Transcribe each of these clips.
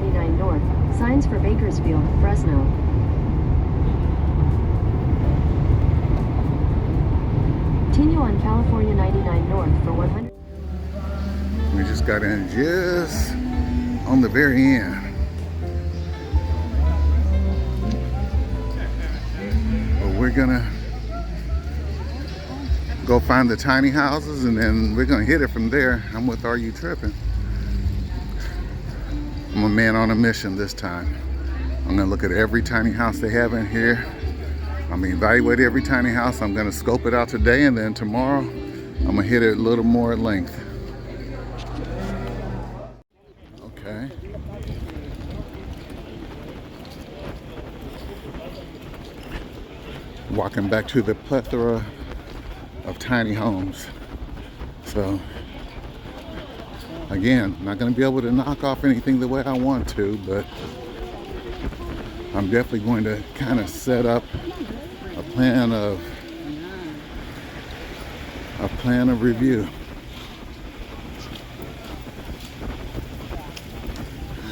99 North. Signs for Bakersfield, Fresno. Continue on California 99 North for 100. We just got in just on the very end. But we're gonna go find the tiny houses and then we're gonna hit it from there. I'm with Are You Tripping? I'm a man on a mission this time. I'm gonna look at every tiny house they have in here. I'm gonna evaluate every tiny house. I'm gonna scope it out today, and then tomorrow I'm gonna hit it a little more at length. Okay. Walking back to the plethora of tiny homes. So again, not going to be able to knock off anything the way I want to, but I'm definitely going to kind of set up a plan of review.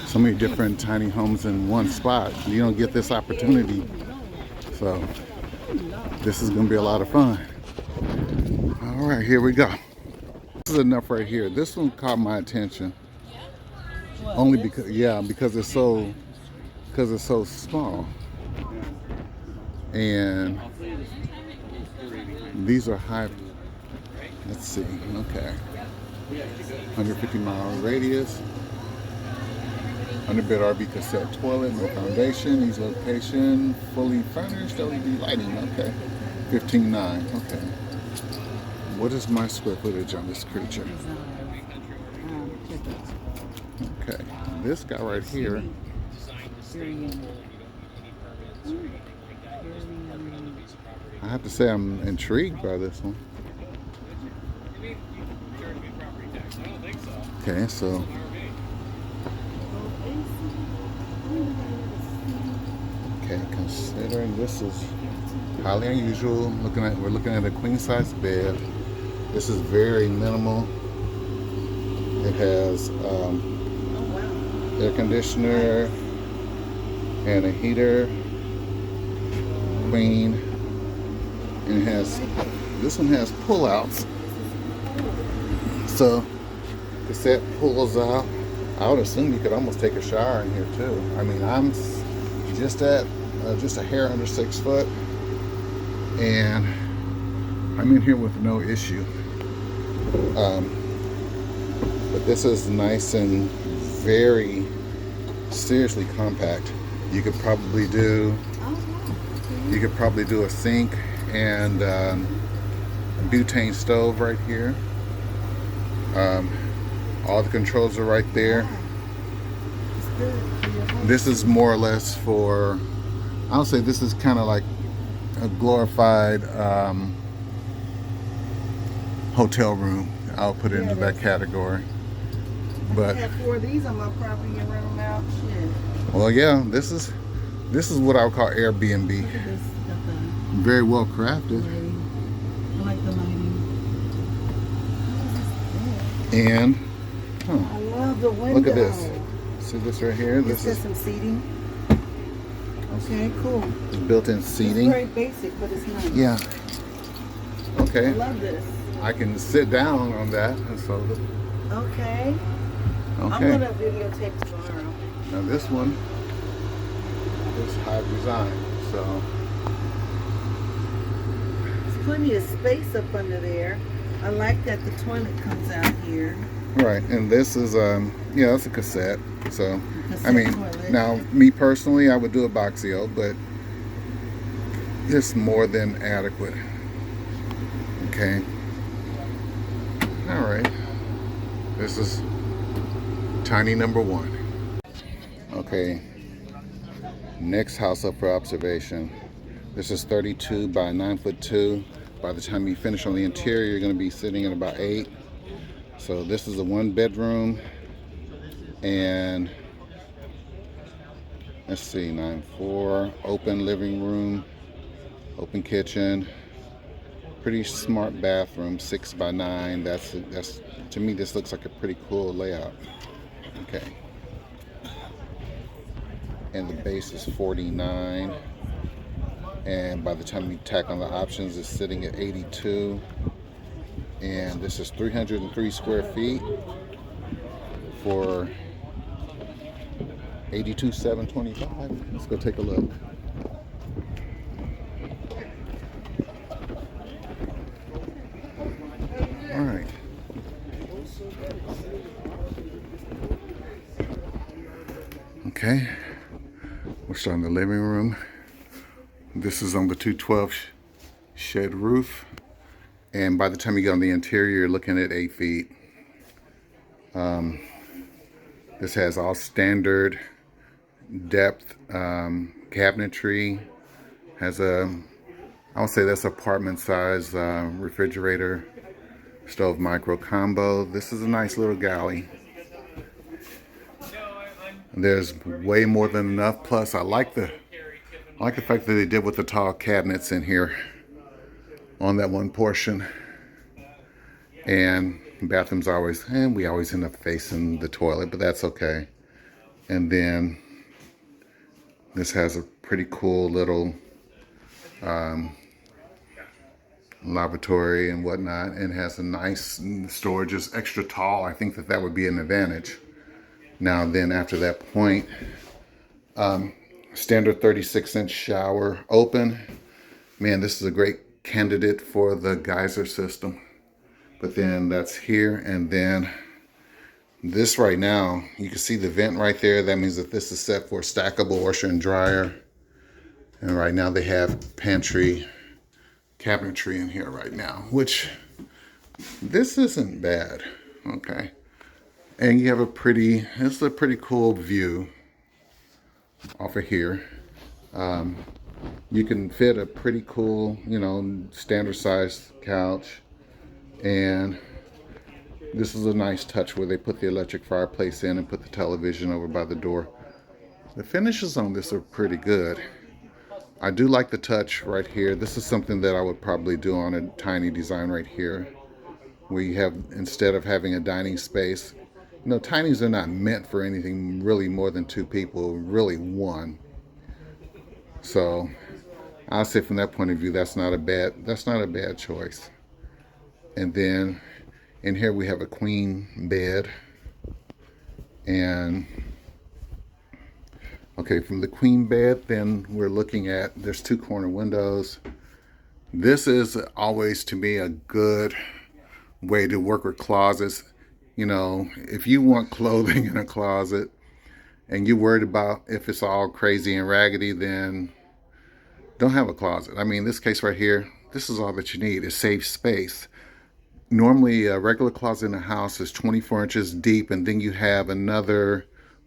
So many different tiny homes in one spot. You don't get this opportunity, so this is going to be a lot of fun. All right, here we go. This is enough right here. This one caught my attention. Only because, yeah, because it's so small. And these are Hive. Let's see. Okay. 150-mile radius. Underbed RV cassette toilet, no foundation. Easy location, fully furnished, LED lighting. Okay. 15.9. Okay. What is my square footage on this creature? Okay, this guy right here. I have to say I'm intrigued by this one. Okay, so considering this is highly unusual, we're looking at a queen size bed. This is very minimal. It has air conditioner and a heater, queen, and this one has pull-outs. So cassette pulls out. I would assume you could almost take a shower in here too. I mean, I'm just a hair under 6 foot, and I'm in here with no issue. But this is nice and very seriously compact. You could probably do a sink and a butane stove right here. All the controls are right there. This is more or less for, I would say this is kind of like a glorified hotel room. I'll put it into that category. But I have 4 of these on my property and rent them out. Shit. Well, yeah, this is what I would call Airbnb. Look at this. Very well crafted. I like the lighting. And I love the window. look at this. See this right here? This has some seating. Okay, cool. It's built-in seating. It's very basic, but it's nice. Yeah. Okay. I love this. I can sit down on that. And so. Okay. I'm gonna videotape tomorrow. Now this one is Hive design, so There's plenty of space up under there. I like that the toilet comes out here. right. And this is yeah, it's a cassette. So Cassette I mean, toilet. now me personally, I would do a Boxio, but it's more than adequate. Okay. All right. This is tiny number 1. Okay. Next house up for observation. This is 32 by 9'2". By the time you finish on the interior, you're going to be sitting at about 8. So this is a 1-bedroom, and let's see, 9'4", open living room, open kitchen, pretty smart bathroom, 6 by 9. That's to me, this looks like a pretty cool layout. Okay. and the base is $49. And by the time you tack on the options, it's sitting at $82. And this is 303 square feet for $82,725. Let's go take a look. All right. Okay, we're starting the living room. This is on the 212 shed roof. And by the time you get on the interior, you're looking at 8 feet. This has all standard depth cabinetry. Has a, I would say that's apartment size refrigerator, stove micro combo. This is a nice little galley. There's way more than enough. Plus, I like the fact that they did with the tall cabinets in here on that one portion. And bathrooms always, and we always end up facing the toilet, but that's okay. And this has a pretty cool little lavatory and whatnot, and has a nice storage, is extra tall. I think that would be an advantage. Now then, after that point, standard 36-inch shower, open. Man, this is a great candidate for the geyser system. But then that's here, and then this right now, you can see the vent right there. That means that this is set for stackable washer and dryer. And right now they have pantry cabinetry in here right now, which this isn't bad, okay? And you have it's a pretty cool view off of here. You can fit a pretty cool, standard sized couch. And this is a nice touch where they put the electric fireplace in and put the television over by the door. The finishes on this are pretty good. I do like the touch right here. This is something that I would probably do on a tiny design right here, where you have, instead of having a dining space, tinies are not meant for anything really more than 2 people, really 1. So I'll say from that point of view, that's not a bad choice. And then in here we have a queen bed. And okay, from the queen bed, then we're looking at, there's 2 corner windows. This is always, to me, a good way to work with closets. If you want clothing in a closet and you're worried about if it's all crazy and raggedy, then don't have a closet. I mean, this case right here, this is all that you need. It saves space. Normally, a regular closet in a house is 24 inches deep, and then you have another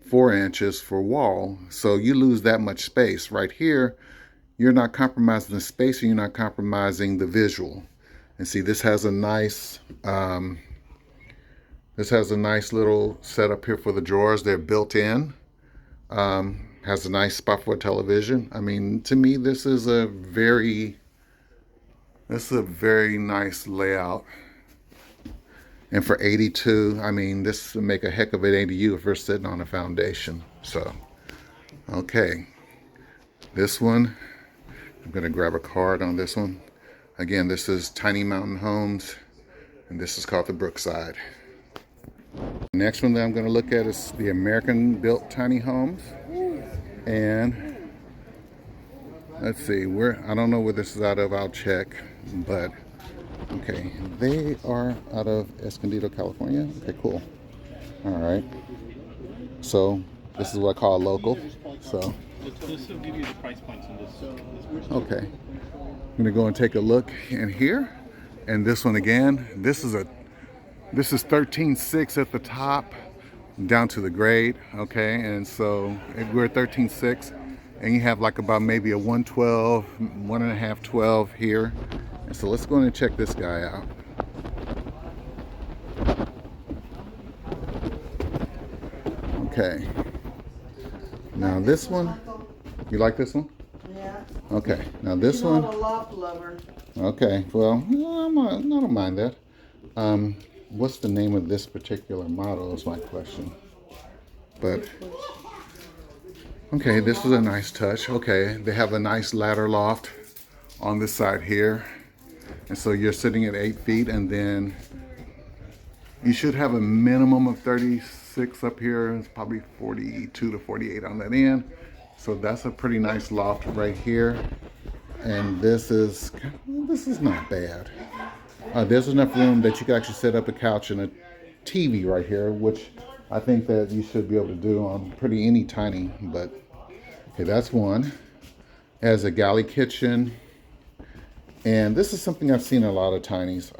4 inches for wall. So you lose that much space. Right here, you're not compromising the space, and you're not compromising the visual. And see, this has a nice little setup here for the drawers. They're built in. Has a nice spot for a television. I mean, to me, this is a very nice layout. And for 82, I mean, this would make a heck of an ADU if we're sitting on a foundation. So, okay. This one, I'm going to grab a card on this one. Again, this is Tiny Mountain Homes, and this is called the Brookside. The next one that I'm going to look at is the American Built Tiny Homes. And let's see, I don't know where this is out of, I'll check, but okay, they are out of Escondido, California. Okay, cool. All right. So this is what I call local. So this will give you the price points on this. Okay. I'm gonna go and take a look in here. And this one again, this is 13.6 at the top down to the grade. Okay, and so we're at 13.6, and you have like about maybe a 112, 1.5 12 here. And so let's go in and check this guy out. Okay. Now this one, you like this one? Yeah. Okay. Now this one. I'm a loft lover. Okay. Well, I don't mind that. What's the name of this particular model is my question. But Okay, this is a nice touch. Okay, they have a nice ladder loft on this side here. And so you're sitting at 8 feet, and then you should have a minimum of 36 up here. It's probably 42 to 48 on that end. So that's a pretty nice loft right here. And this is not bad. There's enough room that you can actually set up a couch and a TV right here, which I think that you should be able to do on pretty any tiny. But okay, that's one. It has a galley kitchen, and this is something I've seen in a lot of tinies,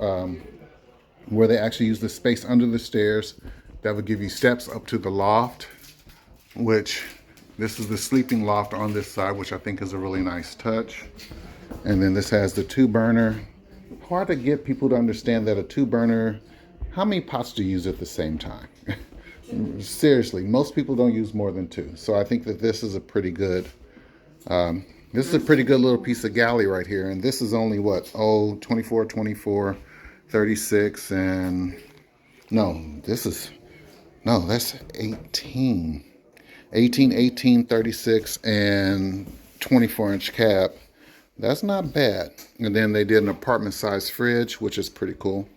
where they actually use the space under the stairs that would give you steps up to the loft, which this is the sleeping loft on this side, which I think is a really nice touch. And then this has the 2-burner. Hard to get people to understand that a 2-burner, how many pots do you use at the same time? Seriously, most people don't use more than 2. So I think that this is a pretty good, little piece of galley right here. And this is only what, 24, 24, 36, and that's 18. 18, 36, and 24-inch cab. That's not bad. And then they did an apartment size fridge, which is pretty cool.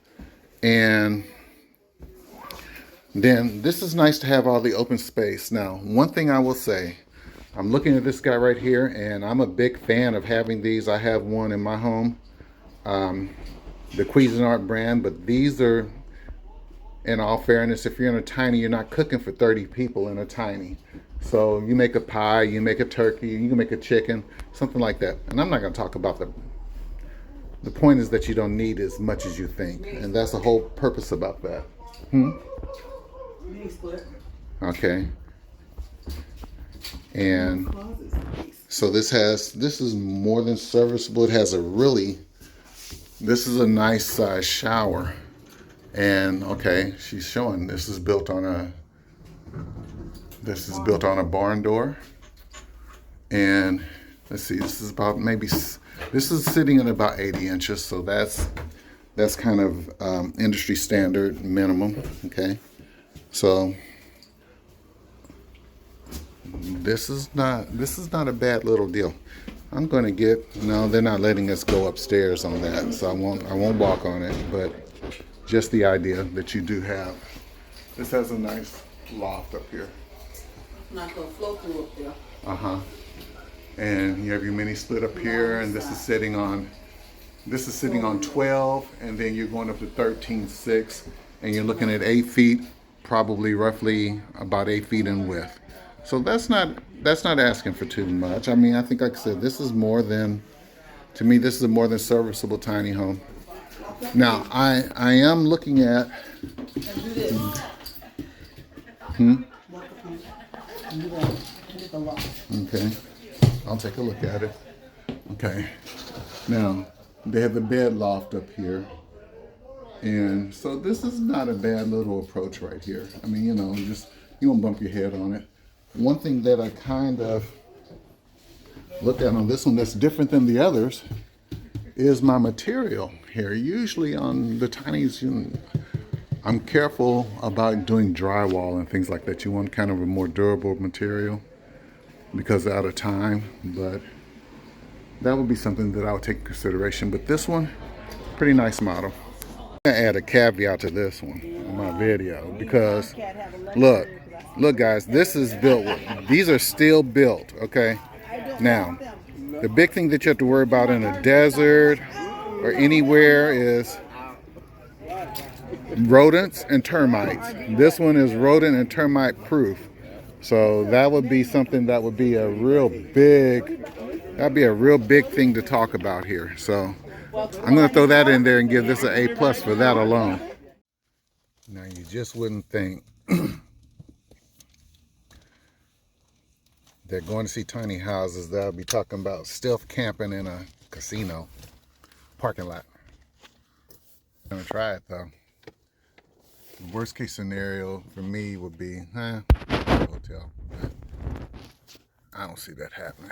And then this is nice to have all the open space. Now, one thing I will say, I'm looking at this guy right here, and I'm a big fan of having these. I have one in my home, the Cuisinart brand, but these are, in all fairness, if you're in a tiny, you're not cooking for 30 people in a tiny. So you make a pie, you make a turkey, you can make a chicken, something like that. And I'm not going to talk about the point is that you don't need as much as you think. And that's the whole purpose about that. Okay. And so this is more than serviceable. It has this is a nice size shower. And okay, she's showing this is built on a barn door. And let's see, this is sitting at about 80 inches, so that's kind of industry standard minimum. Okay, so this is not a bad little deal. I'm going to no, they're not letting us go upstairs on that, so I won't walk on it, but just the idea that you do have. This has a nice loft up here. Not gonna flow through up there. And you have your mini split up here, and this is sitting on 12, and then you're going up to 13.6, and you're looking at 8 feet, probably roughly about 8 feet in width. So that's not asking for too much. I mean, I think, like I said, this is a more than serviceable tiny home. Now, I am looking at. Okay, I'll take a look at it. Okay, now they have the bed loft up here, and so this is not a bad little approach right here. I mean, you don't bump your head on it. One thing that I kind of looked at on this one that's different than the others is my material here. Usually on the tinies, I'm careful about doing drywall and things like that. You want kind of a more durable material because out of time, but that would be something that I would take into consideration. But this one, pretty nice model. I'm gonna add a caveat to this one in my video because look guys, this is built, these are still built, okay? Now, the big thing that you have to worry about in a desert or anywhere is rodents and termites. This one is rodent and termite proof. So that would be something that would be a real big thing to talk about here. So I'm going to throw that in there and give this an A+ for that alone. Now you just wouldn't think that going to see tiny houses, they'll be talking about stealth camping in a casino parking lot. I'm going to try it though. The worst case scenario for me would be, hotel. I don't see that happening.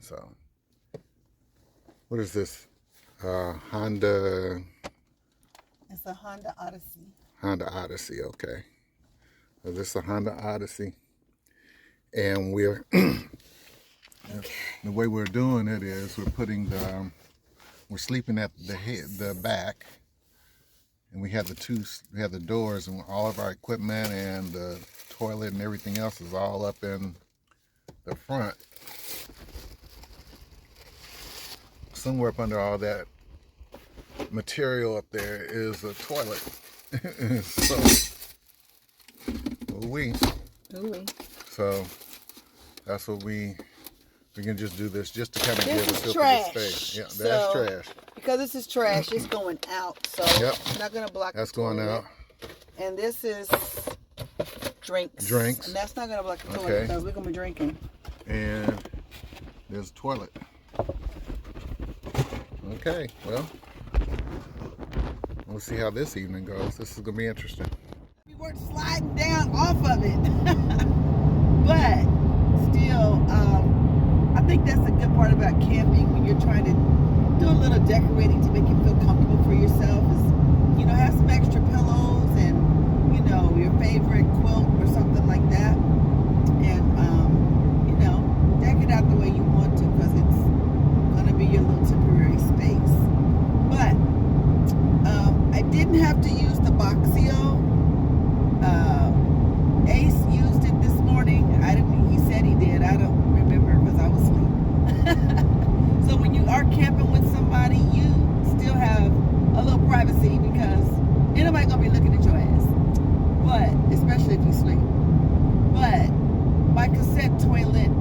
So, what is this? Honda. It's a Honda Odyssey. Honda Odyssey, okay. So this is a Honda Odyssey. And we're the way we're doing it is we're putting we're sleeping at the back, and we have the doors, and all of our equipment and the toilet and everything else is all up in the front. Somewhere up under all that material up there is a toilet. So so that's what we can just do this just to kind of give us trash. space. Yeah, that's So, trash. Because this is trash, it's going out, so it's not gonna block. That's the toilet. going out. And this is drinks. And that's not gonna block the toilet because we're gonna be drinking. And there's a toilet. Okay, well, we'll see how this evening goes. This is gonna be interesting. We weren't sliding down off of it, but still, I think that's a good part about camping when you're trying to do a little decorating to make you feel comfortable for yourself. Is, you know, have some extra pillows and, you know, your favorite quilt or something like that, and you know, deck it out the way you want to because it's gonna be your little temporary space. But I didn't have to use the Boxio. Ace used it this morning. I didn't. He said he did. I don't remember because I was asleep. So when you are camping with somebody, you still have a little privacy because ain't nobody gonna be looking at your ass. But especially if you sleep. But my cassette toilet,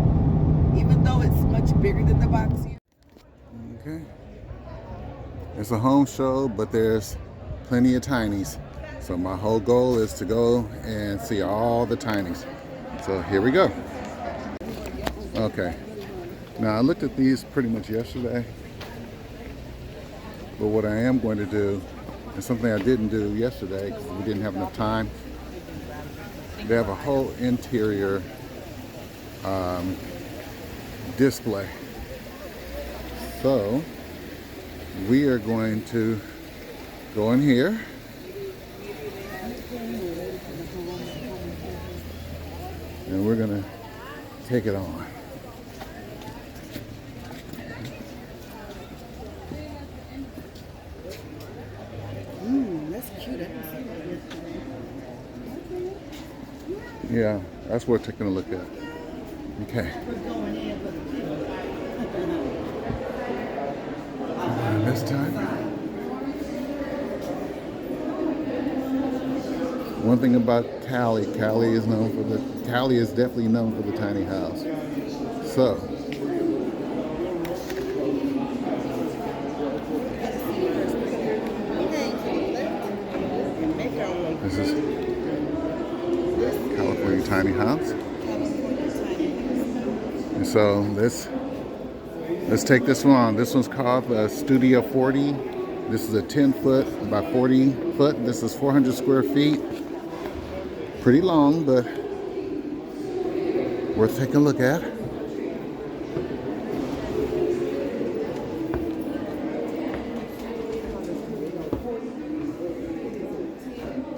even though it's much bigger than the Boxio. Okay. It's a home show, but there's plenty of tinies. So my whole goal is to go and see all the tinies. So here we go. Okay. Now I looked at these pretty much yesterday. But what I am going to do is something I didn't do yesterday because we didn't have enough time. They have a whole interior display. So we are going to go in here. And we're gonna take it on. That's cute. I didn't see that. Yeah, that's worth taking a look at. Okay. And this time. One thing about Cali is Cali is definitely known for the tiny house. So this is California tiny house. And so let's take this one on. This one's called the Studio 40. This is a 10 foot by 40 foot. This is 400 square feet. Pretty long, but worth taking a look at.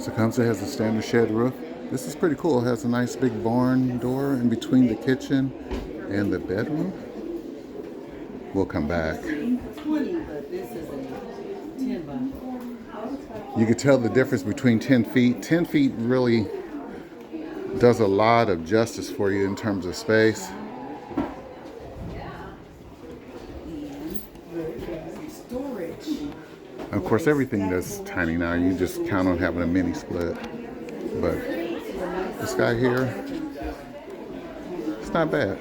So comes, it has a standard shed roof. This is pretty cool. It has a nice big barn door in between the kitchen and the bedroom. We'll come back. You can tell the difference between 10 feet. 10 feet really does a lot of justice for you in terms of space. Of course, everything that's tiny now, you just count on having a mini split. But this guy here, it's not bad.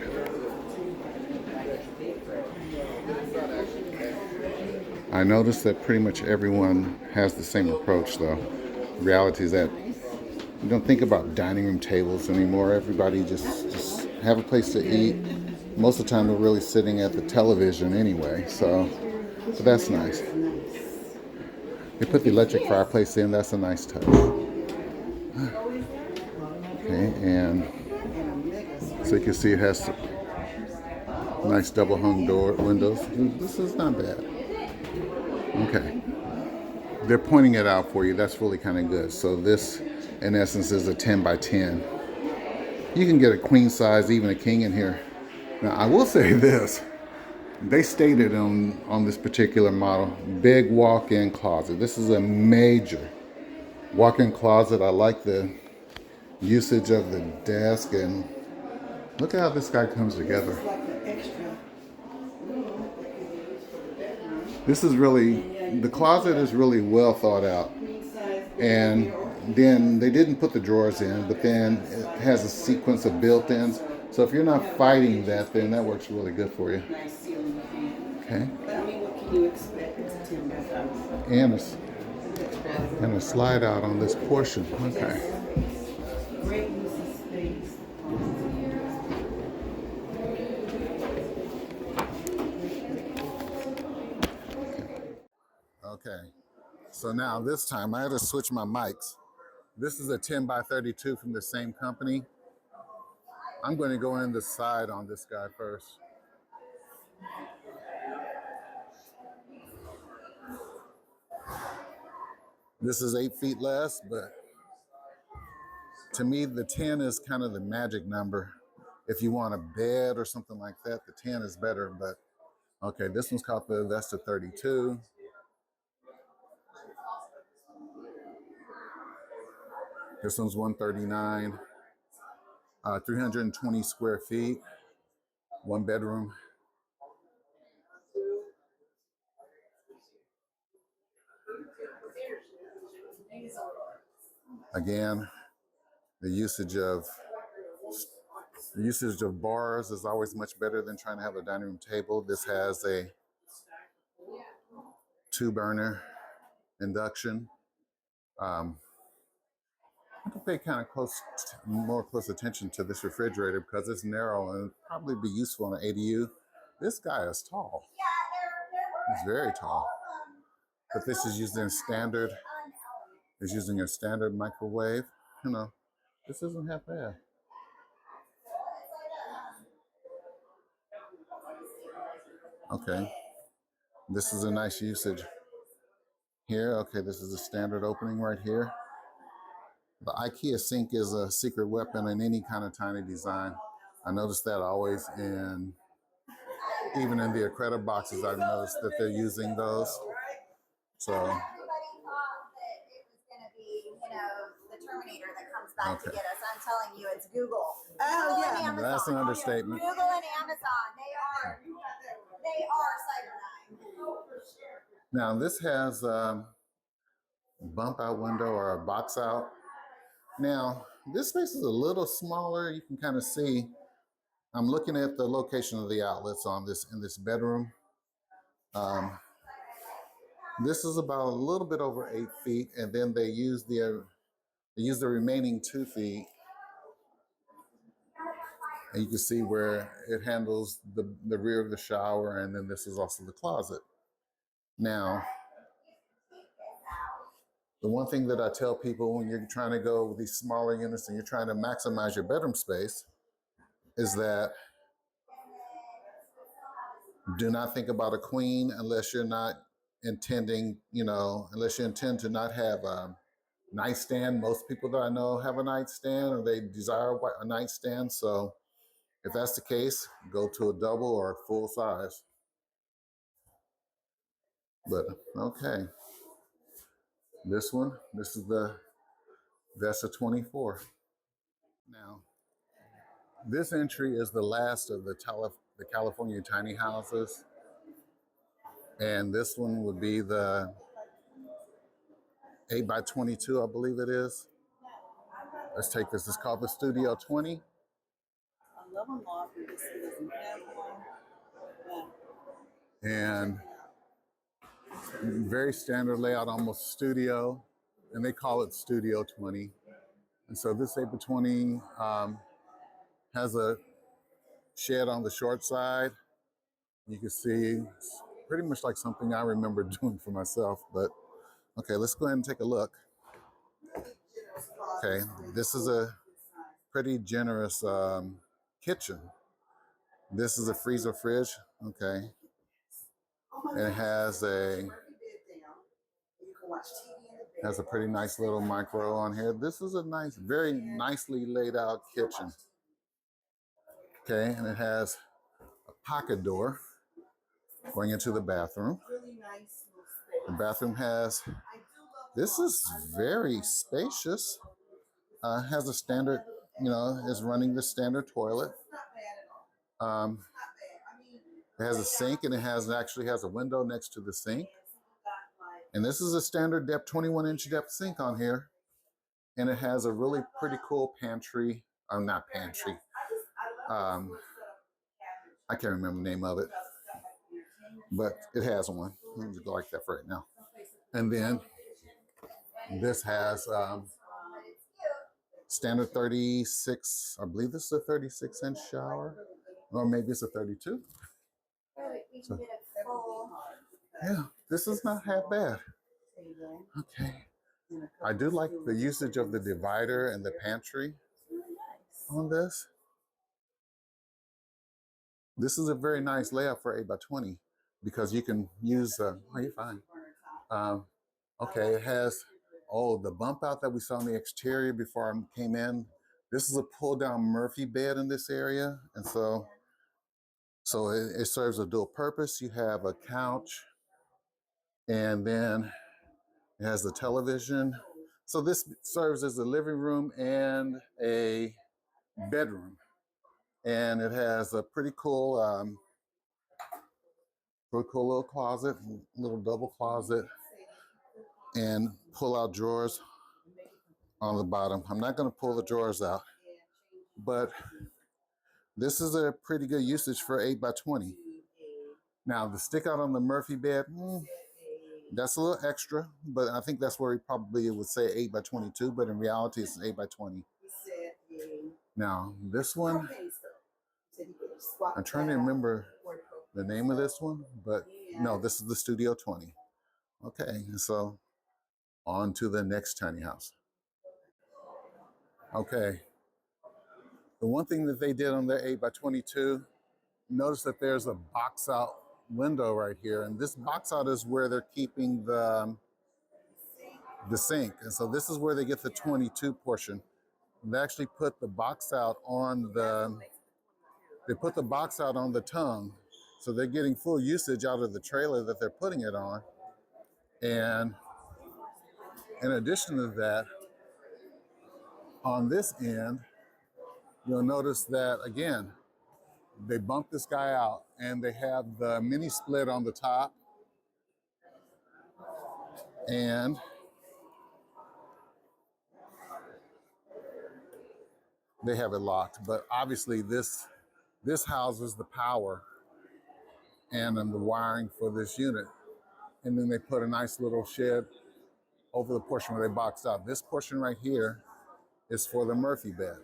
I noticed that pretty much everyone has the same approach, though. The reality is that you don't think about dining room tables anymore. Everybody just have a place to eat. Most of the time, they're really sitting at the television anyway, so but that's nice. They put the electric fireplace in. That's a nice touch. Okay, and so you can see it has nice double hung door windows. This is not bad. Okay, they're pointing it out for you. That's really kind of good. So this, in essence, is a 10 by 10. You can get a queen size, even a king in here. Now, I will say this. They stated on this particular model, big walk-in closet. This is a major walk-in closet. I like the usage of the desk, and look at how this guy comes together. It's like an extra room that can be used for the bedroom. This is really, the closet is really well thought out. Queen size. And then they didn't put the drawers in, but then it has a sequence of built-ins. So if you're not fighting that, then that works really good for you. Nice ceiling fan. Okay. But I mean, what can you expect? It's a timber house. And a slide out on this portion. Okay. Great use of space. Okay. So now this time I had to switch my mics. This is a 10 by 32 from the same company. I'm going to go in the side on this guy first. This is 8 feet less, but to me, the 10 is kind of the magic number. If you want a bed or something like that, the 10 is better. But okay, this one's called the Vesta 32. This one's 139, 320 square feet, 1 bedroom. Again, the usage of bars is always much better than trying to have a dining room table. This has a 2-burner induction. I can pay kind of more close attention to this refrigerator because it's narrow and probably be useful in an ADU. This guy is tall. He's very tall. But this is using a standard. It's using a standard microwave. You know, this isn't half bad. Okay, this is a nice usage here. Okay, this is a standard opening right here. The IKEA sink is a secret weapon in any kind of tiny design. I noticed that always even in the Accreta boxes, I've noticed that they're using those. So. Everybody thought that it was going to be, the Terminator that comes back to get us. I'm telling you, it's Google. Oh, yeah. And Amazon. That's an understatement. Google and Amazon, they are Cyberdyne. Now this has a bump out window or a box out. Now this space is a little smaller. You can kind of see. I'm looking at the location of the outlets on this in this bedroom. This is about a little bit over 8 feet, and then they use the remaining 2 feet. And you can see where it handles the rear of the shower, and then this is also the closet. Now, the one thing that I tell people when you're trying to go with these smaller units and you're trying to maximize your bedroom space is that do not think about a queen unless you're not intending, unless you intend to not have a nightstand. Most people that I know have a nightstand or they desire a nightstand. So if that's the case, go to a double or a full size. But okay, this is the Vesta 24. Now, this entry is the last of the California tiny houses. And this one would be the 8 by 22, I believe it is. Let's take this. It's called the Studio 20. I love them all for this. It doesn't have one. And very standard layout, almost studio. And they call it Studio 20. And so this 8 by 20 has a shed on the short side. You can see it's pretty much like something I remember doing for myself, but okay, let's go ahead and take a look. Okay, this is a pretty generous kitchen. This is a freezer fridge, okay. And it has a pretty nice little micro on here. This is a nice, very nicely laid out kitchen. Okay, and it has a pocket door going into the bathroom. Really nice little space. The bathroom has, I do love this is very spacious. Has a standard, you know, is running the standard toilet. It's not bad at all. Um, Not bad. I mean, it has a sink and it actually has a window next to the sink. it's got like And this is a standard depth, 21-inch depth sink on here. And it has a really pretty cool pantry. Oh, not pantry. I love this cabinet. I can't remember the name of it, but it has one. Let me just go like that for right now. And then this has standard 36, I believe this is a 36-inch shower, or maybe it's a 32. We can get a full. Yeah, this is not half bad. Okay. I do like the usage of the divider and the pantry on this. This is a very nice layout for 8x20 because you can use, oh, you're fine. Okay, it has, oh, the bump out that we saw on the exterior before I came in. This is a pull down Murphy bed in this area. And so it serves a dual purpose. You have a couch and then it has the television. So this serves as a living room and a bedroom. And it has a pretty cool little closet, little double closet, and pull-out drawers on the bottom. I'm not going to pull the drawers out, but this is a pretty good usage for 8x20. Now, the stick out on the Murphy bed, that's a little extra, but I think that's where he probably would say 8x22, but in reality, it's an 8x20. Now, this one, I'm trying to remember the name of this one, but no, this is the Studio 20. Okay, and so on to the next tiny house. Okay, the one thing that they did on their 8x22, notice that there's a box out window right here, and this box out is where they're keeping the sink, and so this is where they get the 22 portion. They actually put the box out on the tongue, so they're getting full usage out of the trailer that they're putting it on. And in addition to that, on this end, you'll notice that again, they bumped this guy out and they have the mini split on the top, and they have it locked. But obviously this houses the power and then the wiring for this unit. And then they put a nice little shed over the portion where they boxed out. This portion right here is for the Murphy bed.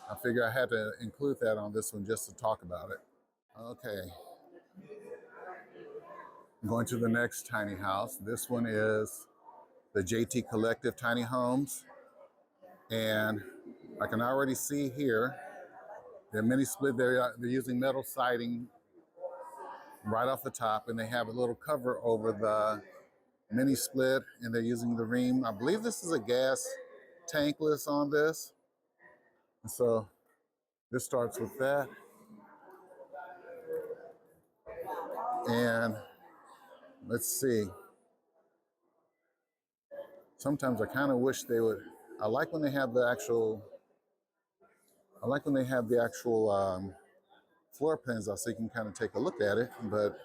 I figure I had to include that on this one just to talk about it. Okay. Going to the next tiny house. This one is the JT Collective Tiny Homes. And I can already see here, they're mini split, they're using metal siding right off the top, and they have a little cover over the mini split, and they're using the ream. I believe this is a gas tankless on this. And so this starts with that. And let's see. Sometimes I kind of wish they would, I like when they have the actual floor plans out so you can kind of take a look at it, but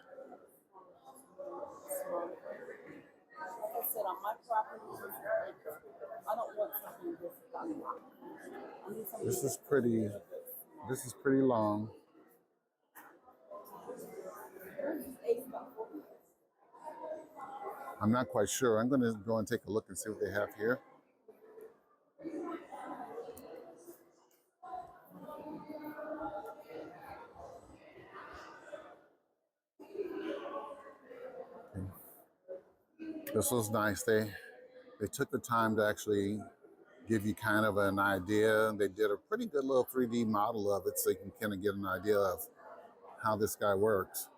like I said, on my property, I don't want something this long. this is pretty long. I'm not quite sure. I'm going to go and take a look and see what they have here. This was nice. They took the time to actually give you kind of an idea. They did a pretty good little 3D model of it so you can kind of get an idea of how this guy works.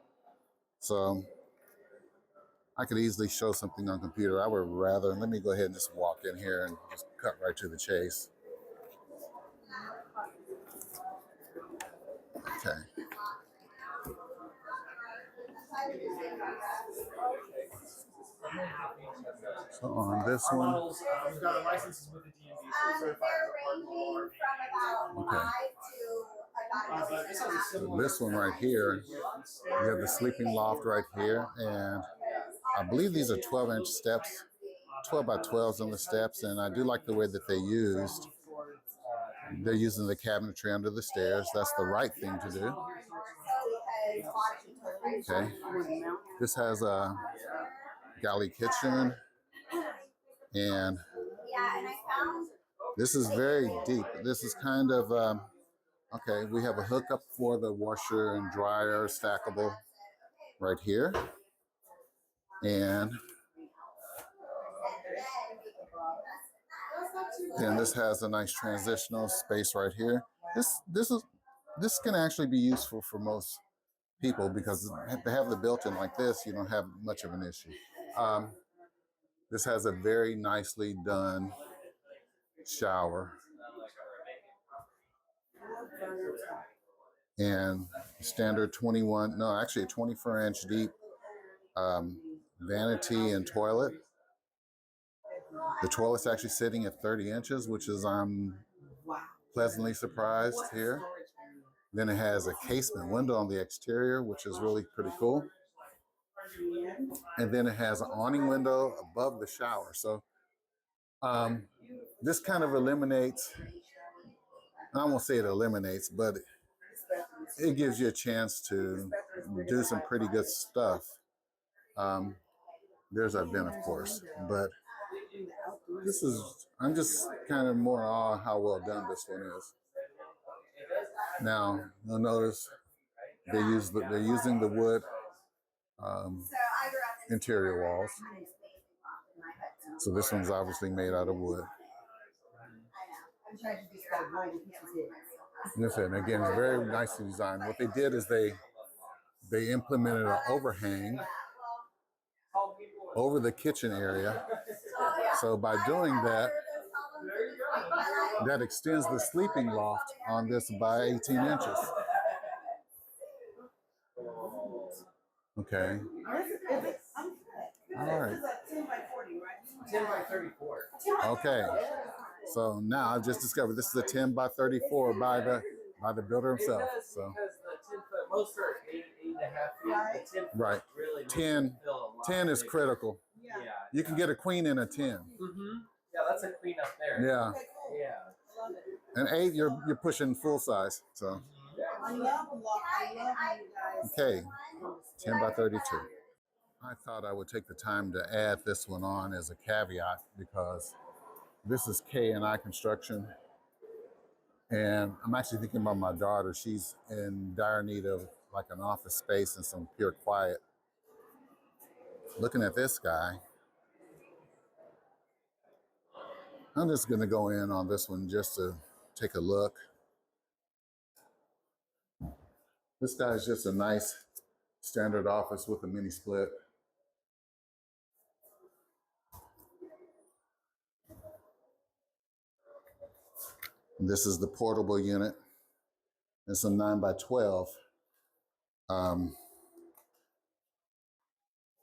So I could easily show something on computer. I would rather, let me go ahead and just walk in here and just cut right to the chase. Okay. So on this one, We've got our licenses with the DMV, so certified They're as a part of all our ranging from about Okay. 5 to about a this million has a and a similar this one right here, you have the sleeping loft right here, and I believe these are 12-inch steps, 12 by 12s on the steps, and I do like the way that they used. They're using the cabinetry under the stairs. That's the right thing to do. Okay. This has a galley kitchen, and Yeah, and I found this is very deep. This is kind of, okay, we have a hookup for the washer and dryer stackable right here. And then this has a nice transitional space right here. This can actually be useful for most people because to have the built-in like this, you don't have much of an issue. This has a very nicely done shower and standard 21, no, actually a 24-inch deep vanity and toilet. The toilet's actually sitting at 30 inches, which is I'm pleasantly surprised here. Then it has a casement window on the exterior, which is really pretty cool. And then it has an awning window above the shower. So this kind of eliminates, I won't say it eliminates, but it gives you a chance to do some pretty good stuff. There's our vent, of course, but this is, I'm just kind of more in awe how well done this one is. Now, you'll notice they're using the wood interior walls. So this one's obviously made out of wood. And again, it's very nicely designed. What they did is they implemented an overhang over the kitchen area. So by doing that, that extends the sleeping loft on this by 18 inches. Okay. All right. 10 by 40, right? 10 by 34. Okay. So now I've just discovered this is a 10 by 34 by the builder himself. So Because the 10-foot, most are 8.5 feet. The 10 right. really 10 is critical. Yeah. You can get a queen in a 10. Mm-hmm. Yeah, that's a queen up there. Yeah. Yeah. An 8, you're pushing full size. So I love you guys. okay, 10 by 32. I thought I would take the time to add this one on as a caveat because this is K&I Construction. And I'm actually thinking about my daughter. She's in dire need of like an office space and some pure quiet. Looking at this guy, I'm just gonna go in on this one just to take a look. This guy is just a nice standard office with a mini split. This is the portable unit. It's a 9 by 12.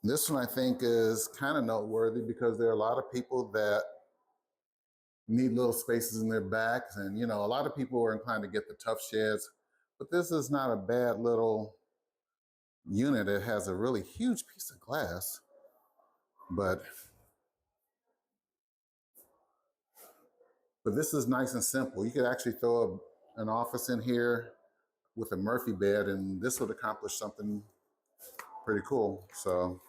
This one I think is kind of noteworthy because there are a lot of people that need little spaces in their backs. And, you know, a lot of people are inclined to get the tough sheds, but this is not a bad little unit. It has a really huge piece of glass, but this is nice and simple. You could actually throw an office in here with a Murphy bed and this would accomplish something pretty cool. So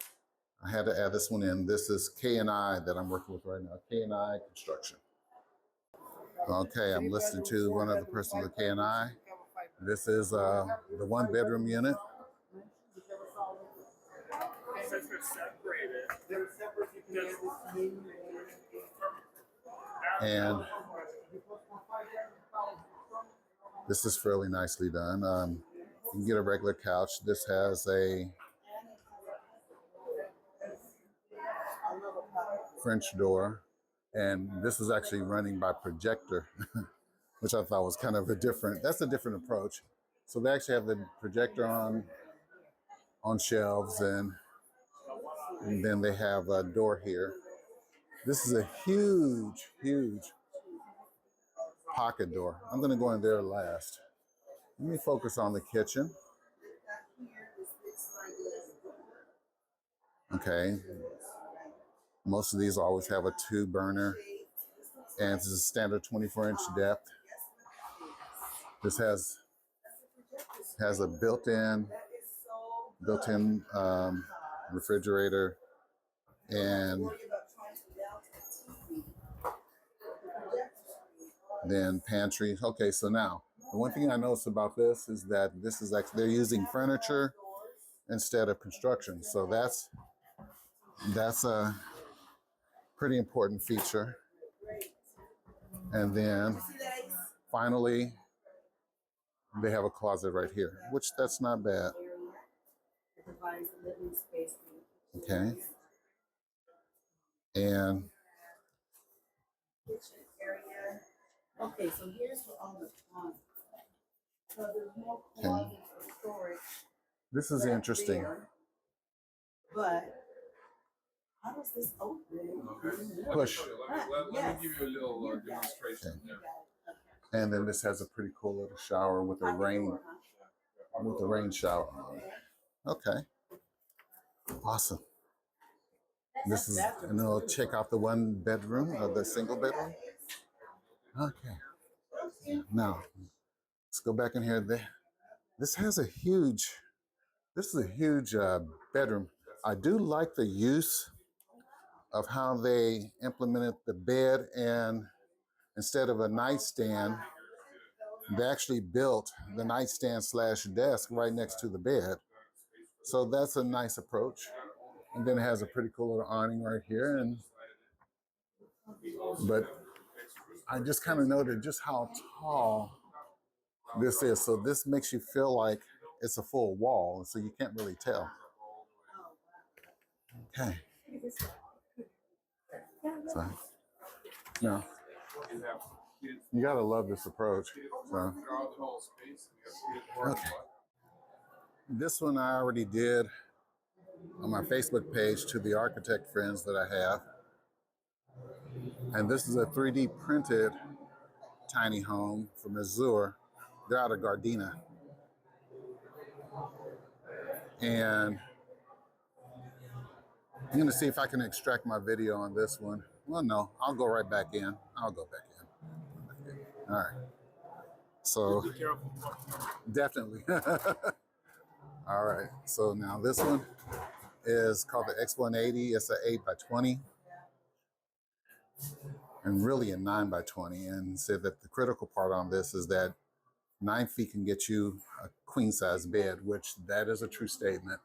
I had to add this one in. This is K&I that I'm working with right now, K&I Construction. Okay, I'm listening to one of the person with K&I. This is the 1-bedroom unit. Since they're separated, And this is fairly nicely done. You can get a regular couch. This has a French door, and this is actually running by projector, which I thought was kind of that's a different approach. So they actually have the projector on shelves, and then they have a door here. This is a huge, huge pocket door. I'm going to go in there last. Let me focus on the kitchen. Okay. Most of these always have a 2-burner, and it's a standard 24-inch depth. This has a built-in refrigerator, and then pantry. Okay, so now the one thing I noticed about this is that this is actually they're using furniture instead of construction. So that's a pretty important feature. And then finally, they have a closet right here, which that's not bad. Okay. And Kitchen area. Okay, so here's where all the closets. So there's no closet for storage. this is interesting. There, but how does this open? Push. Let me give you a little demonstration there. And then this has a pretty cool little shower with a rain shower on it. Okay. Awesome. This is, and then we'll check out the 1 bedroom or the single bedroom. Okay. Now, let's go back in here. This is a huge bedroom. I do like the use of how they implemented the bed, and instead of a nightstand, they actually built the nightstand / desk right next to the bed. So that's a nice approach. And then it has a pretty cool little awning right here. But I just kind of noted just how tall this is. So this makes you feel like it's a full wall, so you can't really tell. Okay. So, no. You gotta love this approach. So, okay. This one I already did on my Facebook page to the architect friends that I have. And this is a 3D printed tiny home from Azure. They're out of Gardena. And I'm gonna see if I can extract my video on this one. Well, no, I'll go right back in. I'll go back in. All right. So, definitely. All right. So now this one is called the X180. It's an 8x20 and really a 9x20. And said that the critical part on this is that 9 feet can get you a queen size bed, which that is a true statement.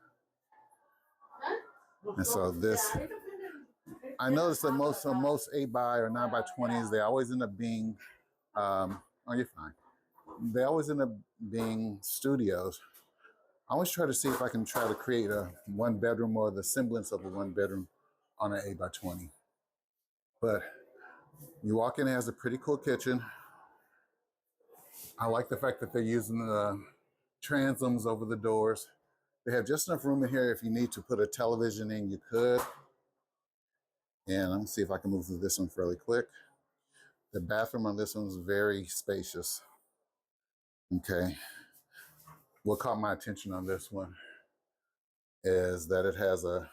And so this, I noticed that most 8x or 9x20s, they always end up being, oh, you're fine. They always end up being studios. I always try to see if I can try to create a 1 bedroom or the semblance of a 1 bedroom on an 8x20. But you walk in, it has a pretty cool kitchen. I like the fact that they're using the transoms over the doors. They have just enough room in here if you need to put a television in, you could. And let me see if I can move through this one fairly quick. The bathroom on this one is very spacious. Okay. What caught my attention on this one is that it has I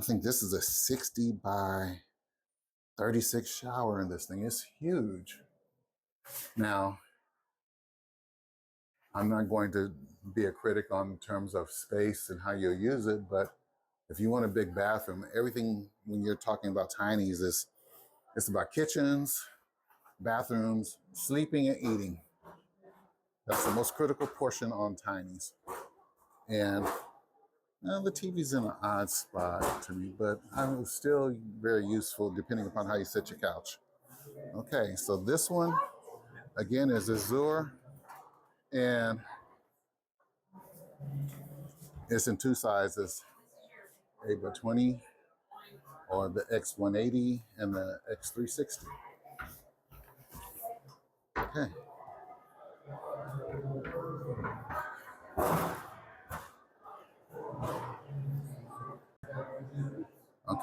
think this is a 60 by 36 shower in this thing. It's huge. Now, I'm not going to be a critic on terms of space and how you'll use it, but if you want a big bathroom, everything when you're talking about tinies it's about kitchens, bathrooms, sleeping and eating. That's the most critical portion on tinies. And the TV's in an odd spot to me, but it's still very useful depending upon how you set your couch. Okay, so this one, again, is Azure, and it's in 2 sizes, 8x20, or the X180 and the X360. Okay.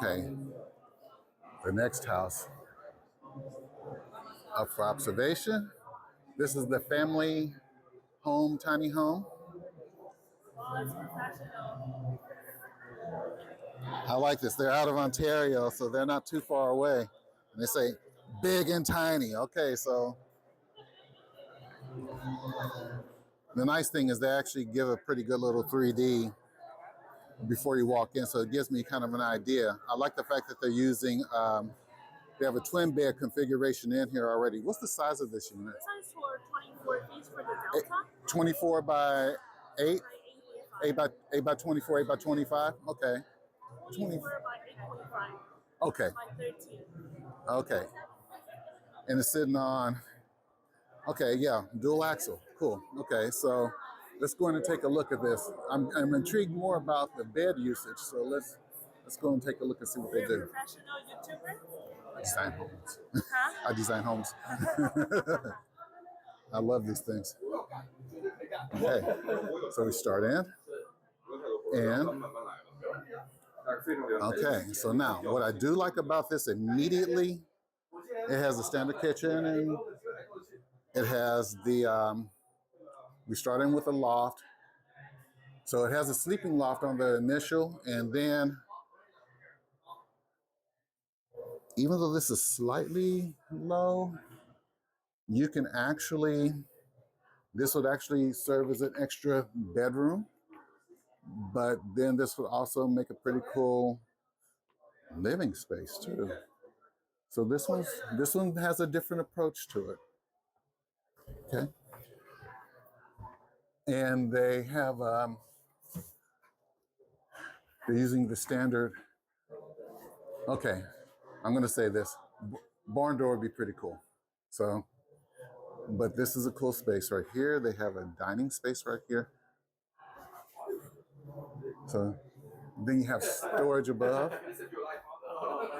Okay, the next house up for observation. This is the family home, tiny home. I like this. They're out of Ontario, so they're not too far away. And they say big and tiny. Okay, so the nice thing is they actually give a pretty good little 3D before you walk in, so it gives me kind of an idea. I like the fact that they're using, they have a twin bed configuration in here already. What's the size of this unit? The size for 24 feet for the Delta. 24 by 8? 8 by 24, 8 by 25? Okay. 24 by 8.5. Okay. By 13. Okay. And it's sitting on, okay, yeah, dual axle. Cool. Okay, so let's go in and take a look at this. I'm intrigued more about the bed usage, so let's go and take a look and see what they do. Professional YouTuber? I design homes. Huh? I design homes. I love these things. Okay, so we start in. And, okay, so now what I do like about this immediately, it has a standard kitchen and it has the, we start in with a loft. So it has a sleeping loft on the initial, and then even though this is slightly low, you can actually, this would actually serve as an extra bedroom, but then this would also make a pretty cool living space too. So this one has a different approach to it. Okay. And they have, they're using the standard, okay, I'm gonna say this, barn door would be pretty cool. So, but this is a cool space right here. They have a dining space right here. So then you have storage above.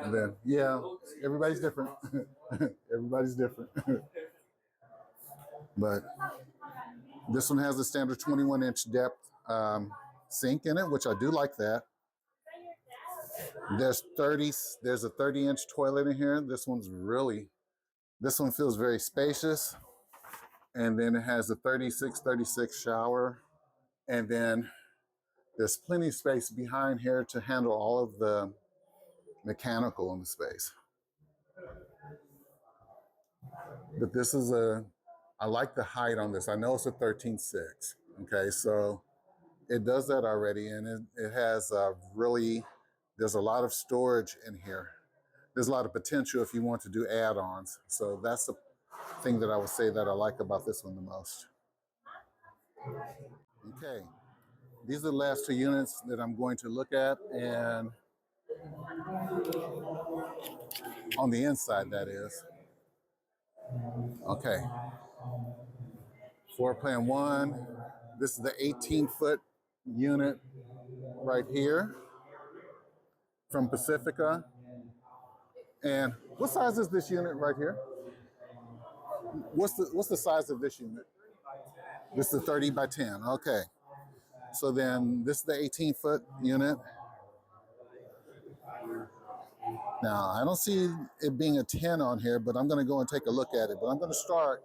And then, yeah, everybody's different. Everybody's different. But this one has a standard 21-inch depth sink in it, which I do like that. There's a 30-inch toilet in here. This one feels very spacious. And then it has a 36 shower. And then there's plenty of space behind here to handle all of the mechanical in the space. But this is I like the height on this. I know it's a 13.6. Okay, so it does that already. And it has there's a lot of storage in here. There's a lot of potential if you want to do add-ons. So that's the thing that I would say that I like about this one the most. Okay, these are the last two units that I'm going to look at, and on the inside, that is. Okay, floor plan 1. This is the 18-foot unit right here from Pacifica. And what size is this unit right here? What's the size of this unit? This is a 30 by 10. Okay. So then this is the 18-foot unit. Now, I don't see it being a 10 on here, but I'm going to go and take a look at it. But I'm going to start.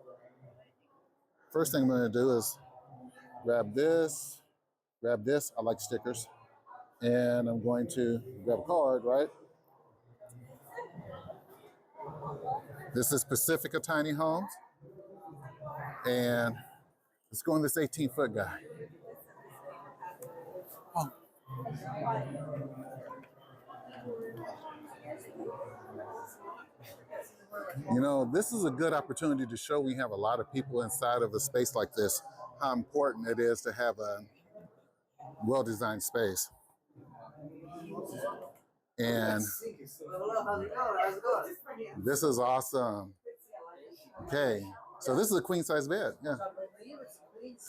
First thing I'm going to do is grab this. I like stickers. And I'm going to grab a card, right? This is Pacifica Tiny Homes. And let's go on this 18-foot guy. Oh. You know, this is a good opportunity to show we have a lot of people inside of a space like this, how important it is to have a well-designed space. And this is awesome. Okay, so this is a queen size bed. Yeah.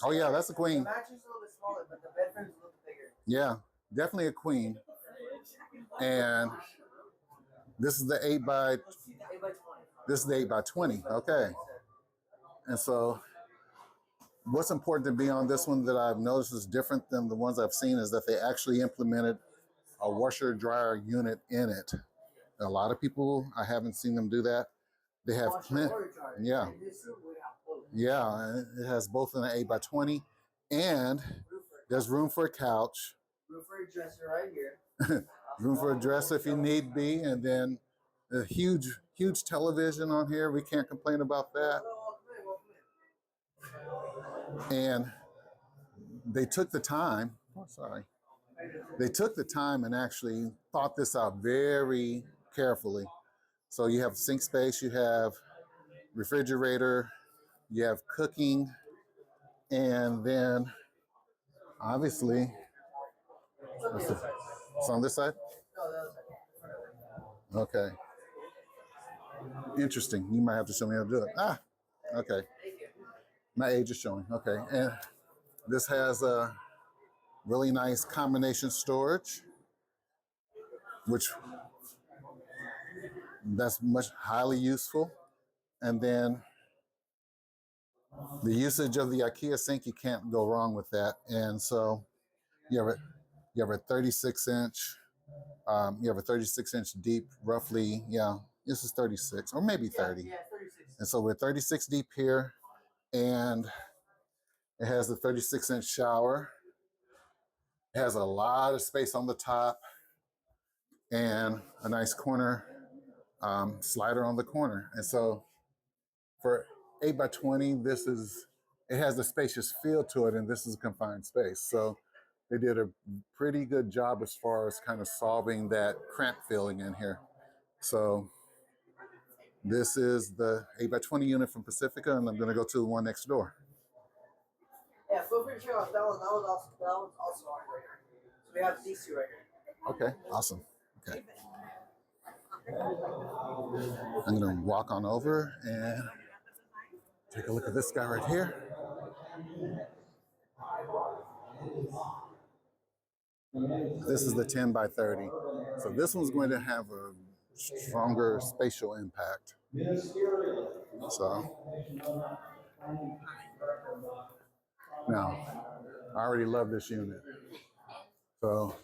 Oh yeah, that's a queen. The mattress is a little bit smaller, but the bed frame is a little bigger. Yeah, definitely a queen. And this is the 8 by 20. This is the 8 by 20. Okay. And so what's important to me on this one that I've noticed is different than the ones I've seen is that they actually implemented a washer dryer unit in it. A lot of people, I haven't seen them do that. They have plenty. Yeah. Yeah, and it has both an 8x20 and there's room for a couch. Room for a dresser right here. Room for a dresser if you need be, and then a huge television on here. We can't complain about that. And they took the time. Oh, sorry. They took the time and actually thought this out very carefully. So you have sink space, you have refrigerator, you have cooking, and then obviously, it's on this side? Okay. Interesting. You might have to show me how to do it. Ah, okay. My age is showing. Okay. And this has a really nice combination storage, which that's much highly useful. And then the usage of the IKEA sink, you can't go wrong with that. And so you have a 36 inch, you have a 36-inch deep, roughly, yeah, this is 36 or maybe 30. Yeah, 36. And so we're 36 deep here, and it has a 36-inch shower. It has a lot of space on the top and a nice corner slider on the corner. And so for 8x20, it has a spacious feel to it, and this is a confined space. So they did a pretty good job as far as kind of solving that cramp feeling in here. So this is the 8x20 unit from Pacifica, and I'm going to go to the one next door. Yeah, feel free to check out that one. That one's also on right here. So we have these two right here. Okay, awesome. Okay. I'm going to walk on over and take a look at this guy right here. This is the 10x30. So this one's going to have a stronger spatial impact. So now, I already love this unit. So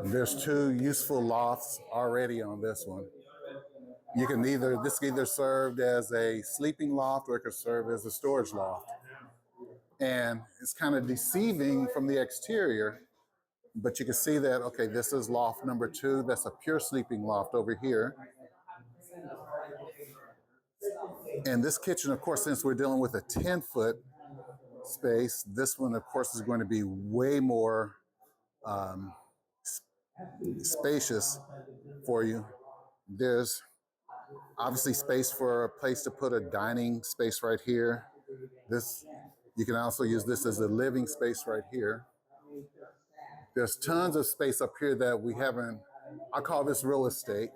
there's two useful lofts already on this one. This can either serve as a sleeping loft or it could serve as a storage loft. And it's kind of deceiving from the exterior, but you can see that, okay, this is loft number 2. That's a pure sleeping loft over here. And this kitchen, of course, since we're dealing with a 10-foot space, this one, of course, is going to be way more spacious for you. There's obviously space for a place to put a dining space right here. You can also use this as a living space right here. There's tons of space up here that we haven't, I call this real estate.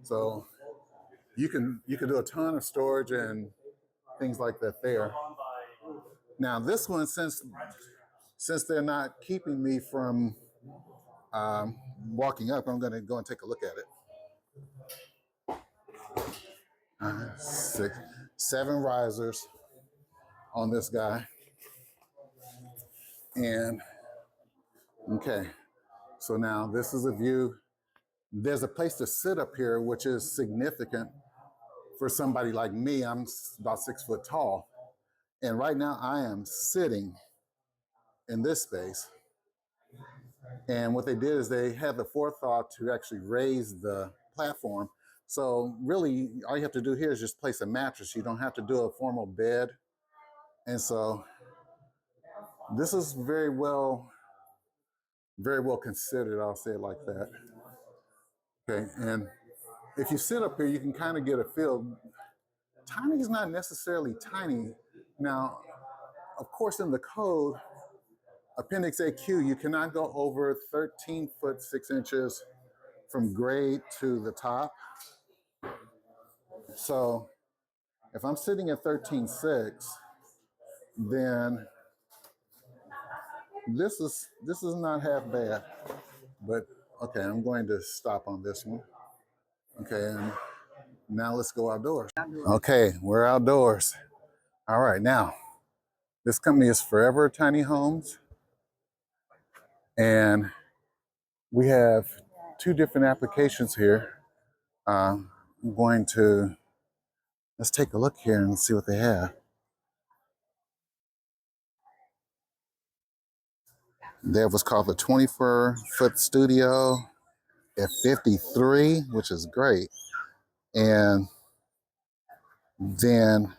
So you can do a ton of storage and things like that there. Now this one, since they're not keeping me from walking up, I'm gonna go and take a look at it. 7 risers on this guy. And okay, so now this is a view. There's a place to sit up here, which is significant for somebody like me. I'm about 6 foot tall. And right now I am sitting in this space. And what they did is they had the forethought to actually raise the platform. So really all you have to do here is just place a mattress. You don't have to do a formal bed. And so this is very well considered, I'll say it like that. Okay, and if you sit up here, you can kind of get a feel. Tiny is not necessarily tiny. Now, of course, in the code, Appendix AQ, you cannot go over 13 foot 6 inches from grade to the top. So if I'm sitting at 13.6, then this is not half bad. But okay, I'm going to stop on this one. Okay, and now let's go outdoors. Okay, we're outdoors. All right, now, this company is Forever Tiny Homes. And we have two different applications here. I'm going to, let's take a look here and see what they have. They have what's called the 24-foot studio at 53, which is great. And then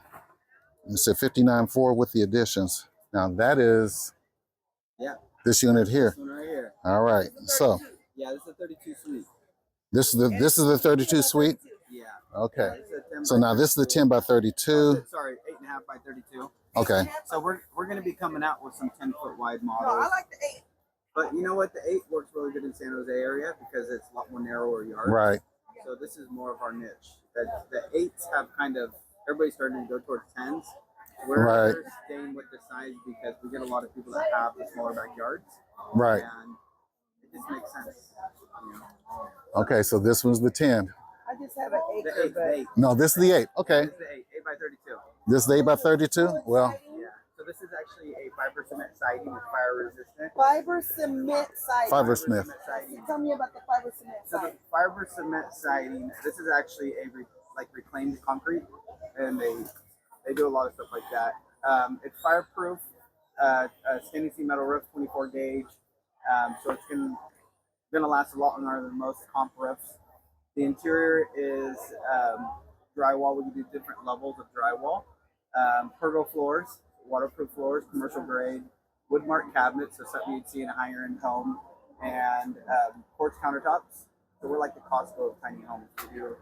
it's a 59.4 with the additions. Now that is this unit here. This one right here. All right. So Yeah, this is a 32 suite. this is the 32 suite. Yeah. Okay. It's a 10 So by now this is the 10 by 32. Sorry, 8.5 by 32. Okay. So we're going to be coming out with some 10-foot wide No, models. I like the 8. But you know what? The 8 works really good in San Jose area because it's a lot more narrower yard. Right. So this is more of our niche. The 8s have kind of, everybody's starting to go towards 10s. We're staying with the size because we get a lot of people that have the smaller backyards. Right. And it just makes sense. You know? Okay, so this one's the 10. I just have an The acre, 8, but the 8. No, this is the 8. Okay. This is the 8 by 32. This is the 8 by 32? Well, Yeah. So this is actually a fiber cement siding with fire resistant. fiber cement siding. Fiber Smith. Cement siding. Tell me about the fiber cement So the siding. fiber cement siding, this is actually a reclaimed concrete, and they do a lot of stuff like that. It's fireproof, stainless steel metal roof, 24 gauge, so it's gonna last a lot longer than most comp roofs. The interior is drywall. We can do different levels of drywall. Pergo floors, waterproof floors, commercial grade, wood mark cabinets, so something you'd see in a higher end home, and quartz countertops. So we're like the Costco of tiny homes. We do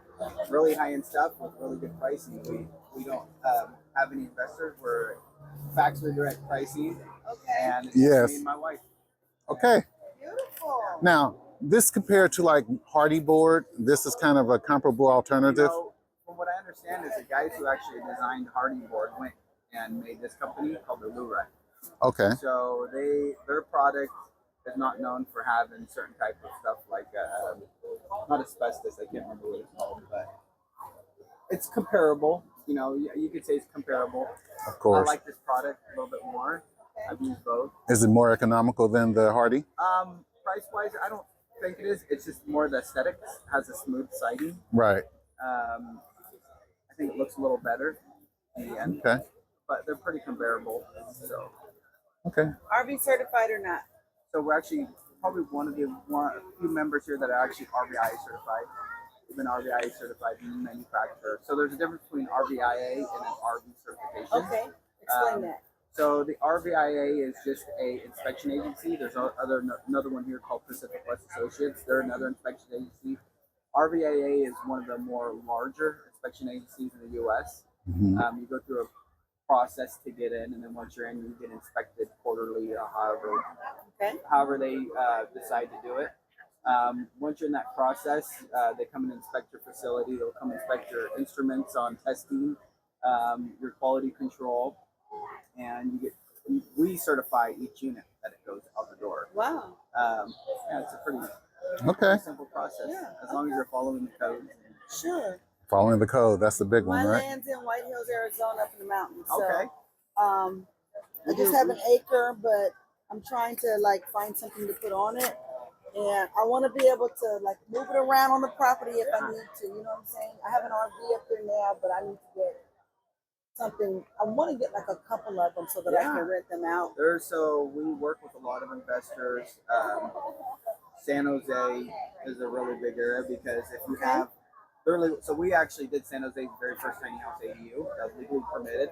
really high end stuff with really good pricing. We don't have any investors. We're factory direct pricing. Okay. And it's Yes. me and my wife. okay. Beautiful. Now, this compared to like Hardy board, this is kind of a comparable alternative. So, from what I understand, is the guys who actually designed Hardy board went and made this company called the Lura. Okay. So their product is not known for having certain type of stuff like not asbestos. I can't remember what it's called, but it's comparable. You know, you could say it's comparable. Of course. I like this product a little bit more. I've used both. Is it more economical than the Hardy? Price wise, I don't think it is. It's just more the aesthetics. Has a smooth siding. Right. I think it looks a little better in the end. Okay. But they're pretty comparable. So. Okay. RV certified or not? So we're actually probably one of the few members here that are actually RVIA certified. We've been RVIA certified manufacturer. So there's a difference between RVIA and an RV certification. Okay. Explain that. So the RVIA is just a inspection agency. There's another one here called Pacific West Associates. They're another inspection agency. RVIA is one of the more larger inspection agencies in the U.S. Mm-hmm. You go through a process to get in, and then once you're in, you get inspected quarterly or however they decide to do it. Once you're in that process, they come and inspect your facility. They'll come inspect your instruments on testing, your quality control, and we certify each unit that it goes out the door. Wow. Yeah, it's a Okay. simple process, Yeah, as long as you're following the code. Sure. Following the code, that's the big My one, right? land's in White Hills, Arizona, up in the mountains. So, Okay. I just have an acre, but I'm trying to like find something to put on it, and I want to be able to like move it around on the property if I need to. You know what I'm saying? I have an RV up there now, but I need to get something. I want to get like a couple of them so that I can rent them out. So we work with a lot of investors. San Jose is a really big area because if you have so we actually did San Jose's very first tiny house ADU that was legally permitted.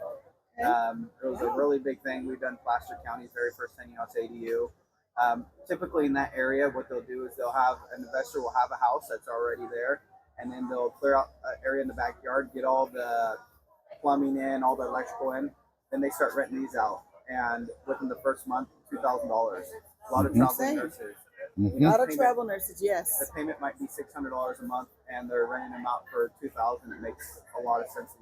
It was a really big thing. We've done Placer County's very first tiny house ADU. Typically in that area, what they'll do is an investor will have a house that's already there, and then they'll clear out an area in the backyard, get all the plumbing in, all the electrical in, then they start renting these out. And within the first month, $2,000. A lot of traveling nurses. Mm-hmm. A lot of travel nurses, yes. The payment might be $600 a month, and they're renting them out for $2,000. It makes a lot of sense.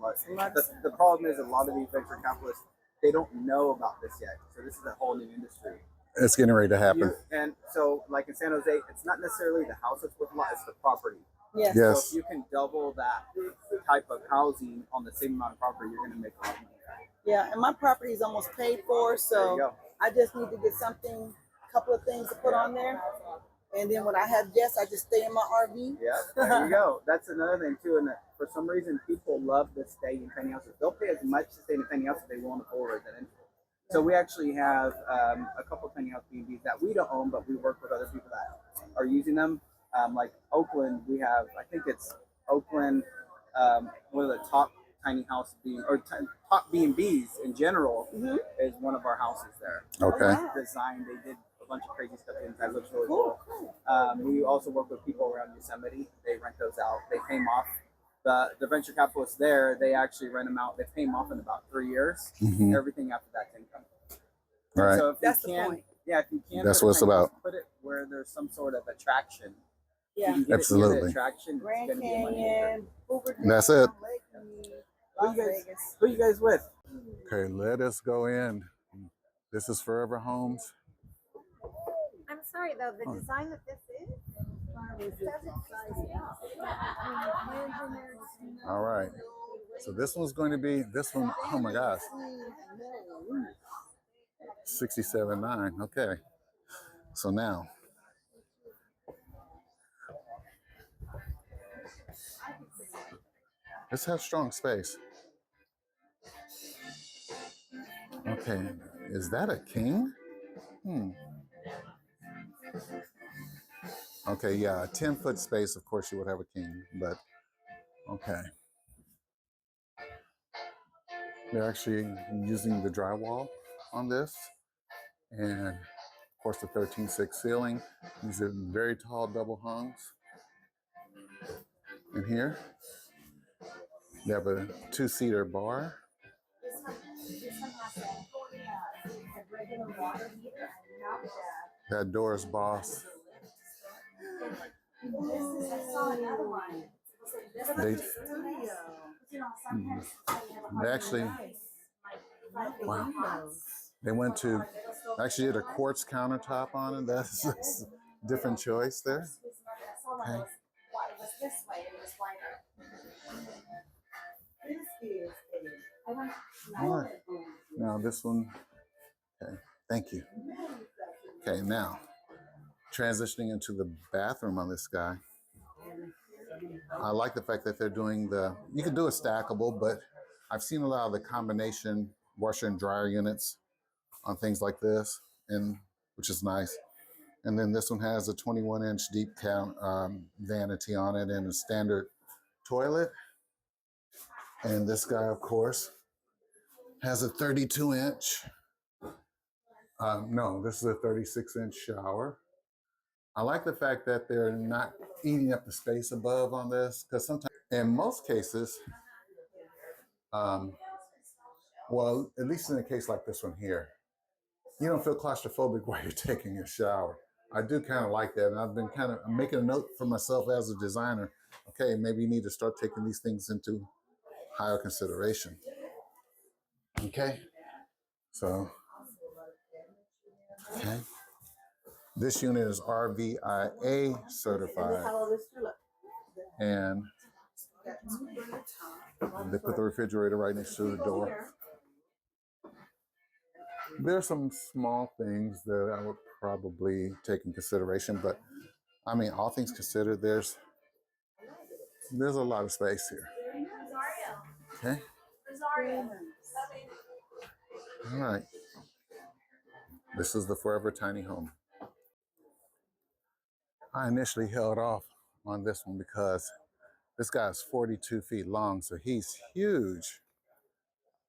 The problem is a lot of these venture capitalists, they don't know about this yet. So this is a whole new industry. It's getting ready to happen. And so, like in San Jose, it's not necessarily the house that's worth a lot; it's the property. Yes. Yes. So if you can double that type of housing on the same amount of property, you're going to make a lot of money. Yeah, and my property is almost paid for, There you so go. I just need to get something, a couple of things to put on there. And then when I have guests, I just stay in my RV. Yeah, there you go. That's another thing too. And for some reason, people love to stay in tiny houses. They'll pay as much to stay in a tiny house as they will in a full residential. So we actually have a couple tiny house B&Bs that we don't own, but we work with other people that are using them. Like Oakland, we have, I think it's Oakland, one of the top tiny house top B&Bs in general is one of our houses there. Okay. Designed, they did a bunch of crazy stuff inside. Looks really cool. We also work with people around Yosemite. They rent those out. They pay them off. The venture capitalists there, they actually rent them out. They pay them off in about 3 years. Everything after that's income. All right. So if That's you the can, point. yeah, if you can, That's put a what it's tiny house, about. Put it where there's some sort of attraction. Yeah. You can get Absolutely. it near the attraction. Grand it's gonna be a money Canyon, Hoover That's Dam, it. Lake Mead, Who Las you guys? Vegas. Who you guys with? Okay, let us go in. This is Forever Homes. I'm sorry though, the design that this is doesn't All right. So this one's going to be, this one, oh my gosh. 67.9. Okay. So now. This has strong space. Okay. Is that a king? Okay, yeah, a 10-foot space, of course you would have a king, but okay. They're actually using the drywall on this, and of course the 13.6 ceiling. These are very tall double hungs. And here, they have a 2-seater bar. This one has a regular water heater and not That Doris Boss. I saw another one. They actually, wow. They went to, actually did a quartz countertop on it. That's a different choice there. Okay. It was this way, it was wider. All right. Now this one, okay, thank you. Okay, now transitioning into the bathroom on this guy. I like the fact that they're doing you can do a stackable, but I've seen a lot of the combination washer and dryer units on things like this, and which is nice. And then this one has a 21-inch deep count vanity on it and a standard toilet. And this guy, of course, has a 32-inch. No, this is a 36-inch shower. I like the fact that they're not eating up the space above on this, because sometimes, in most cases, well, at least in a case like this one here, you don't feel claustrophobic while you're taking a shower. I do kind of like that, and I've been kind of making a note for myself as a designer. Okay, maybe you need to start taking these things into higher consideration. Okay, so, okay. This unit is RVIA certified, and they put the refrigerator right next to the door. There's some small things that I would probably take in consideration, but I mean, all things considered, there's a lot of space here. Okay. All right. This is the Forever Tiny Home. I initially held off on this one because this guy's 42 feet long, so he's huge.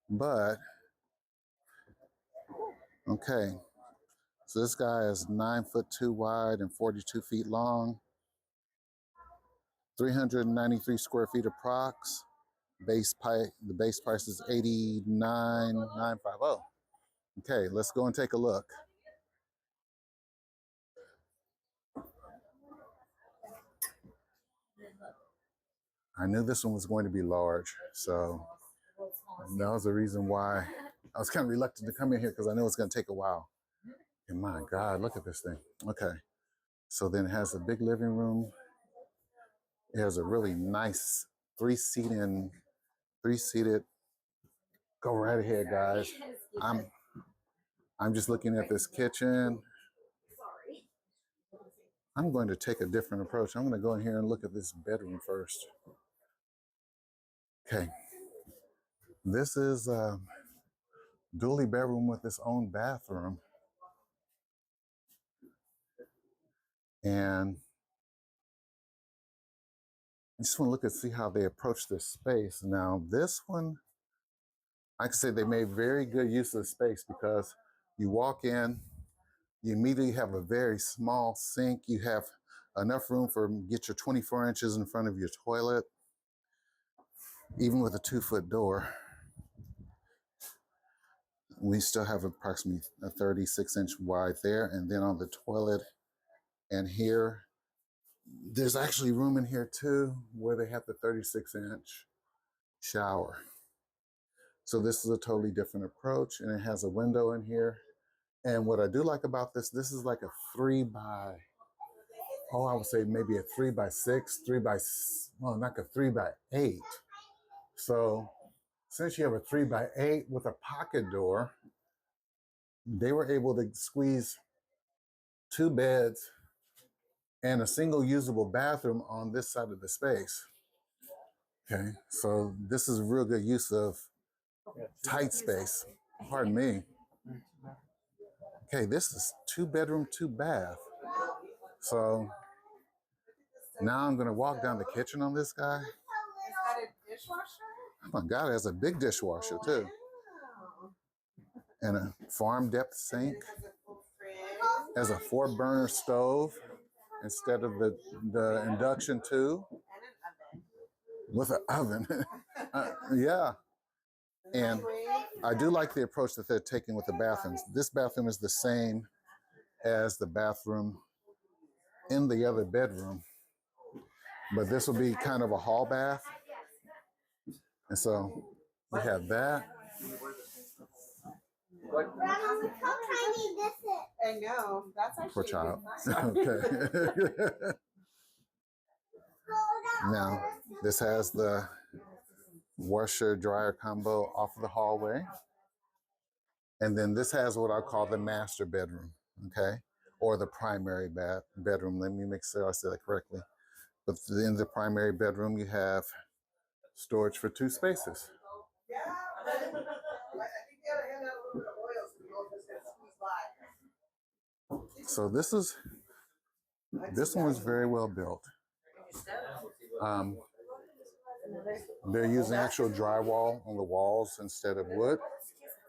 But, okay. So this guy is 9'2" wide and 42 feet long. 393 square feet approx. The base price is $89,950. Okay, let's go and take a look. I knew this one was going to be large, so that was the reason why I was kind of reluctant to come in here, because I know it's going to take a while. And my God, look at this thing. Okay, so then it has a big living room. It has a really nice three-seated. Go right ahead, guys. I'm just looking at this kitchen. I'm going to take a different approach. I'm going to go in here and look at this bedroom first. Okay. This is a dually bedroom with its own bathroom. And I just want to look and see how they approach this space. Now, this one, I can say they made very good use of the space because you walk in, you immediately have a very small sink. You have enough room for get your 24 inches in front of your toilet, even with a 2-foot door. We still have approximately a 36-inch wide there. And then on the toilet and here, there's actually room in here too, where they have the 36-inch shower. So this is a totally different approach, and it has a window in here. And what I do like about this is like a 3 by, I would say maybe a 3 by 6, not a 3 by 8. So since you have a 3 by 8 with a pocket door, they were able to squeeze 2 beds and a single usable bathroom on this side of the space. Okay, so this is a real good use of tight space. Pardon me. Okay, this is 2 bedroom, 2 bath. So now I'm gonna walk down the kitchen on this guy. Is that a dishwasher? Oh my God, it has a big dishwasher too. And a farm depth sink. Has a 4-burner stove instead of the induction too. And an oven. With an oven. Yeah. And I do like the approach that they're taking with the bathrooms. This bathroom is the same as the bathroom in the other bedroom, but this will be kind of a hall bath. And so we have that. Grandma, how tiny this is. I know. That's actually Poor child. nice. Okay. Now, this has the washer dryer combo off of the hallway. And then this has what I call the master bedroom, okay? Or the primary bedroom. Let me make sure I said that correctly. But in the primary bedroom, you have storage for 2 spaces. Yeah, I think you gotta hand out a little bit of oil so you don't just get squeezed by. So this one was very well built. They're using actual drywall on the walls instead of wood.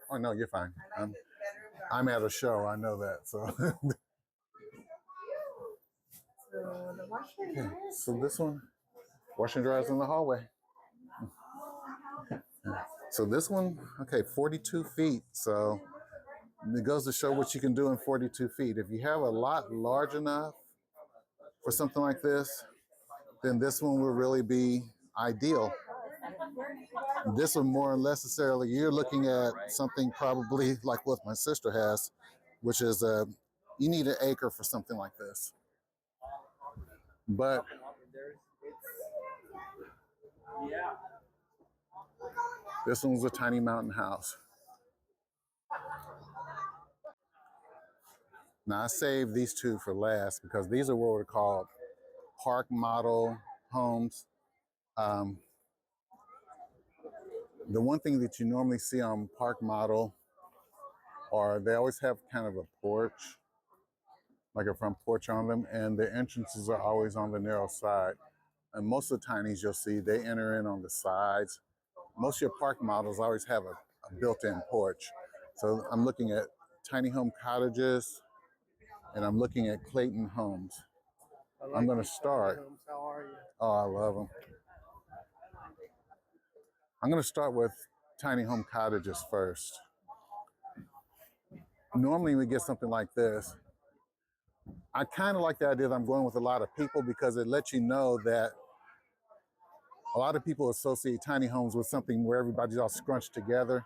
Oh no, you're fine. I'm at a show. I know that. So, okay, so this one, wash and dryers in the hallway. So this one, okay, 42 feet. So it goes to show what you can do in 42 feet. If you have a lot large enough for something like this, then this one will really be ideal. This one more necessarily, you're looking at something probably like what my sister has, which is you need an acre for something like this. But this one's a tiny mountain house. Now I saved these 2 for last because these are what we're called park model homes. The one thing that you normally see on park model are they always have kind of a porch, like a front porch on them, and the entrances are always on the narrow side. And most of the tinies you'll see, they enter in on the sides. Most of your park models always have a built-in porch. So I'm looking at tiny home cottages, and I'm looking at Clayton homes. I'm going to start. How are you? Oh, I love them. I'm going to start with tiny home cottages first. Normally we get something like this. I kind of like the idea that I'm going with a lot of people because it lets you know that a lot of people associate tiny homes with something where everybody's all scrunched together.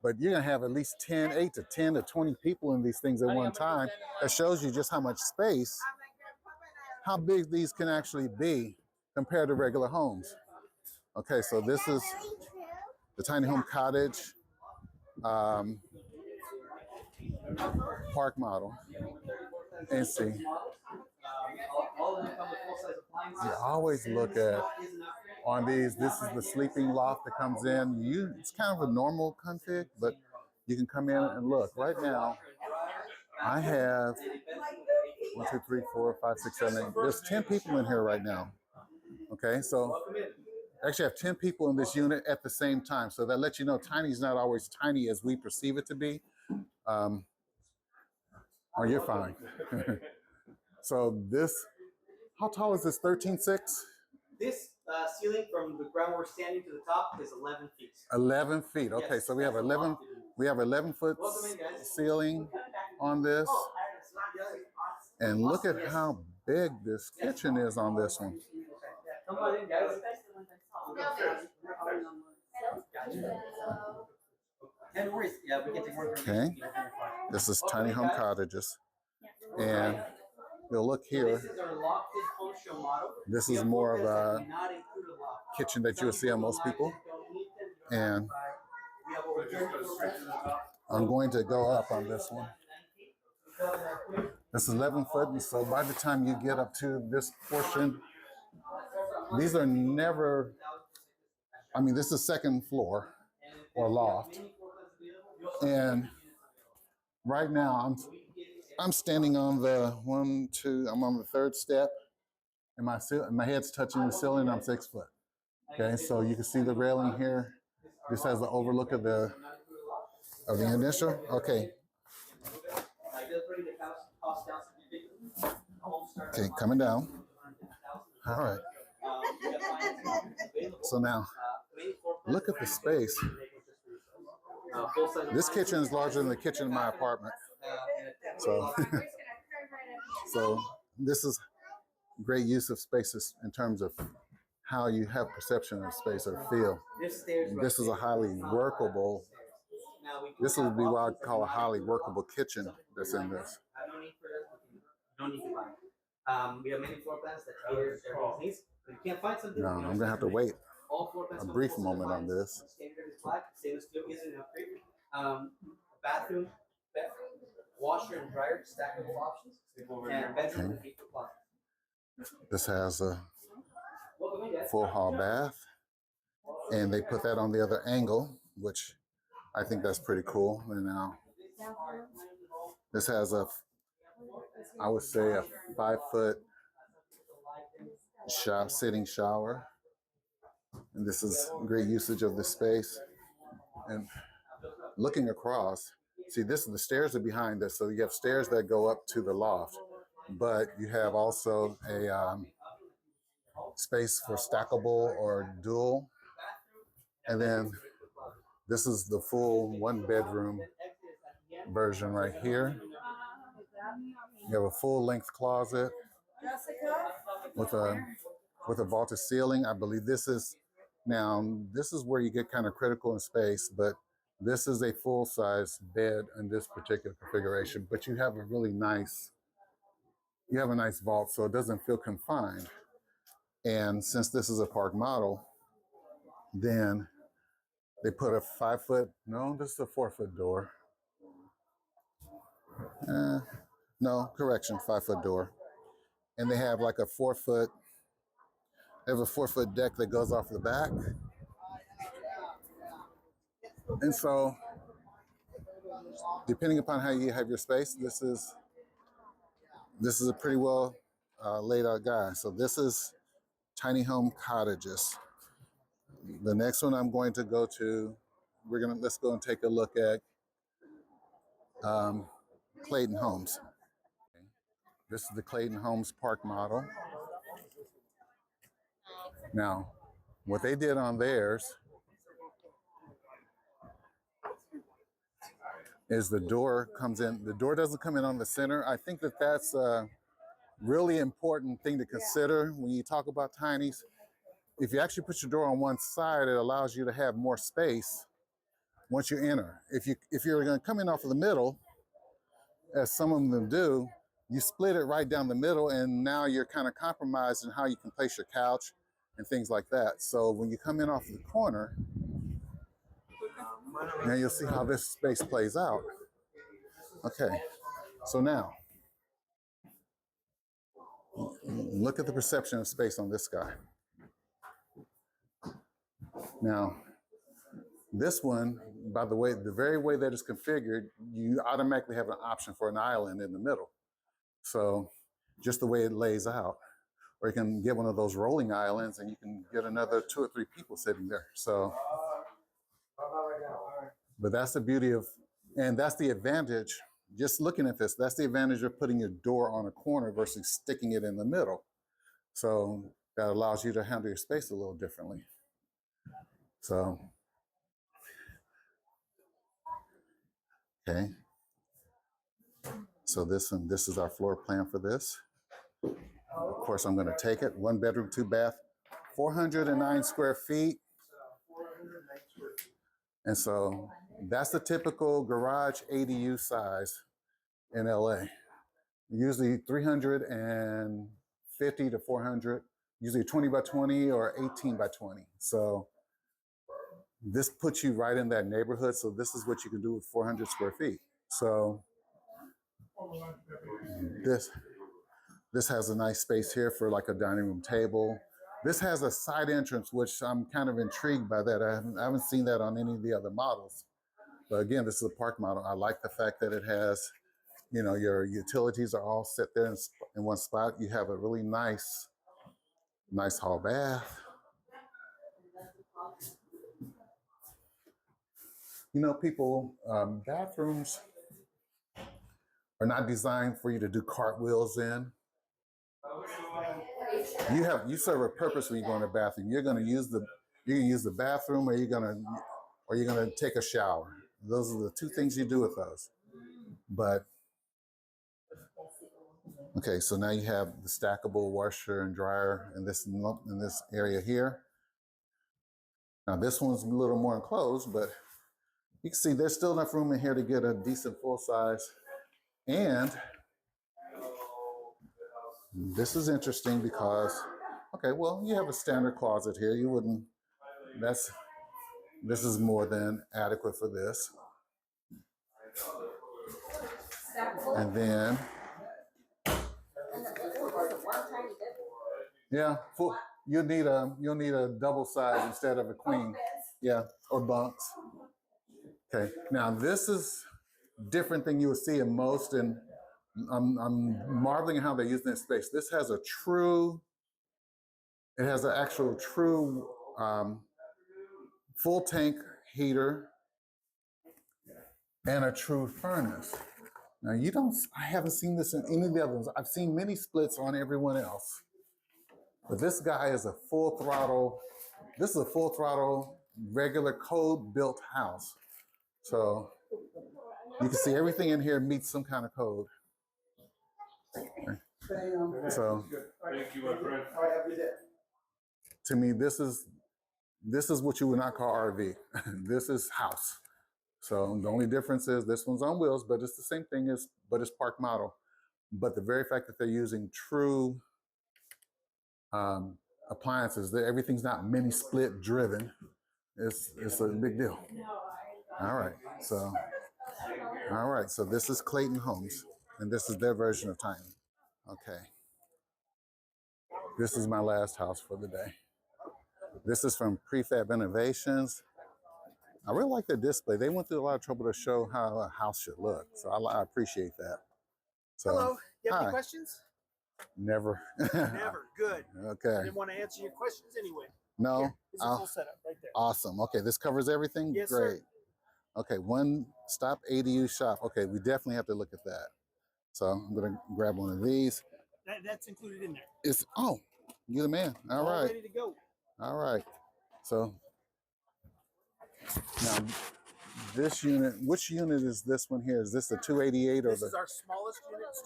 But you're going to have at least 8 to 10 to 20 people in these things at one time. That shows you just how much space, how big these can actually be compared to regular homes. Okay, so this is the tiny home cottage park model. And see, All of them come with full-size appliances. You always look at on these. This is the sleeping loft that comes in. It's kind of a normal config, but you can come in and look. Right now, I have 1, 2, 3, 4, 5, 6, 7, 8. There's 10 people in here right now. Okay, so actually I have 10 people in this unit at the same time. So that lets you know tiny is not always tiny as we perceive it to be. Oh, you're fine. So this, how tall is this? 13.6? This ceiling from the ground we're standing to the top is 11 feet. 11 feet. Okay, Yes, so we have 11. We have 11-foot ceiling on this, and look at how big this kitchen is on this one. Come on in, guys. No worries. Yeah, we get to work. Okay, this is tiny home cottages, and you'll look here. This is our lofted home show model. This is more of a kitchen that you would see on most people, and I'm going to go up on this one. This is 11 foot, and so by the time you get up to this portion, these are never, I mean, this is second floor or loft. And right now I'm standing on the I'm on the third step, and my head's touching the ceiling. I'm 6 foot. Okay, so you can see the railing here. This has the overlook of the initial. Okay. Okay, coming down. All right. So now, look at the space. This kitchen is larger than the kitchen in my apartment. So, so this is great use of spaces in terms of how you have perception of space or feel. This is a highly workable. This would be what I'd call a highly workable kitchen that's in this. No need to buy. We have many floor plans that cater to everyone's needs. If you can't find something, No, I'm gonna have to wait all floor plans a brief moment on this. Standard is black. Stainless steel is an upgrade. Bathroom, washer and dryer, stackable options, and bedroom and feature closet. This has a full hall bath, and they put that on the other angle, which I think that's pretty cool. And now this has I would say a 5 foot sitting shower, and this is great usage of the space. And looking across, see, the stairs are behind this, so you have stairs that go up to the loft, but you have also a space for stackable or dual. And then this is the full 1-bedroom version right here. You have a full length closet with a vaulted ceiling. I believe this is where you get kind of critical in space, but this is a full size bed in this particular configuration, but you have a nice vault, so it doesn't feel confined. And since this is a park model, then they put a 5 foot, no, this is a 4 foot door. No, correction, 5 foot door. And they have like a 4 foot, they have a 4 foot deck that goes off the back. And so, depending upon how you have your space, this is a pretty well laid out guy. So this is tiny home cottages. The next one I'm going to go to, let's go and take a look at Clayton Homes. This is the Clayton Homes park model. Now, what they did on theirs is the door comes in. The door doesn't come in on the center. I think that's a really important thing to consider when you talk about tinies. If you actually put your door on one side, it allows you to have more space once you enter. If you're going to come in off of the middle, as some of them do, you split it right down the middle, and now you're kind of compromised in how you can place your couch and things like that. So when you come in off the corner, now you'll see how this space plays out. Okay, so now, look at the perception of space on this guy. Now, this one, by the way, the very way that it's configured, you automatically have an option for an island in the middle. So just the way it lays out. Or you can get one of those rolling islands and you can get another 2 or 3 people sitting there. So, but that's the beauty of, and that's the advantage, just looking at this, that's the advantage of putting your door on a corner versus sticking it in the middle. So that allows you to handle your space a little differently. So, okay. So this is our floor plan for this. Of course, I'm going to take it. 1 bedroom, 2 bath, 409 square feet. And so that's the typical garage ADU size in LA. Usually 350 to 400, usually 20 by 20 or 18 by 20. So this puts you right in that neighborhood. So this is what you can do with 400 square feet. So this has a nice space here for like a dining room table. This has a side entrance, which I'm kind of intrigued by that. I haven't seen that on any of the other models. But again, this is a park model. I like the fact that it has, you know, your utilities are all set there in one spot. You have a really nice hall bath. You know, people, bathrooms are not designed for you to do cartwheels in. You serve a purpose when you go in the bathroom. You can use the bathroom, or you're gonna take a shower. Those are the 2 things you do with those. But okay, so now you have the stackable washer and dryer in this area here. Now this one's a little more enclosed, but you can see there's still enough room in here to get a decent full size. And this is interesting because, okay, well, you have a standard closet here. You wouldn't, this is more than adequate for this. And then, yeah, you'll need a double size instead of a queen. Yeah, or bunks. Okay, now this is different than you would see in most, and I'm marveling at how they're using this space. This has an actual true full tank heater and a true furnace. Now I haven't seen this in any of the other ones. I've seen mini splits on everyone else. But this guy is a full throttle, regular code built house. So you can see everything in here meets some kind of code. So Thank you, my friend. to me, this is what you would not call RV. This is house. So the only difference is this one's on wheels, but it's the same thing but it's park model. But the very fact that they're using true appliances, that everything's not mini split driven, it's a big deal. All right, so this is Clayton Homes, and this is their version of Tiny. Okay, this is my last house for the day. This is from Prefab Innovations. I really like the display. They went through a lot of trouble to show how a house should look, so I appreciate that. So, hello, you have hi. any questions? Never. Never. Good. Okay. I didn't want to answer your questions anyway. No. Here, this is a full setup right there. Awesome. Okay, this covers everything? Yes, great. sir. Okay, one stop ADU shop. Okay, we definitely have to look at that. So I'm gonna grab one of these. That's included in there. You're the man. All right. Ready to go. All right. So now this unit, which unit is this one here? Is this the 288 or this is our smallest unit. It's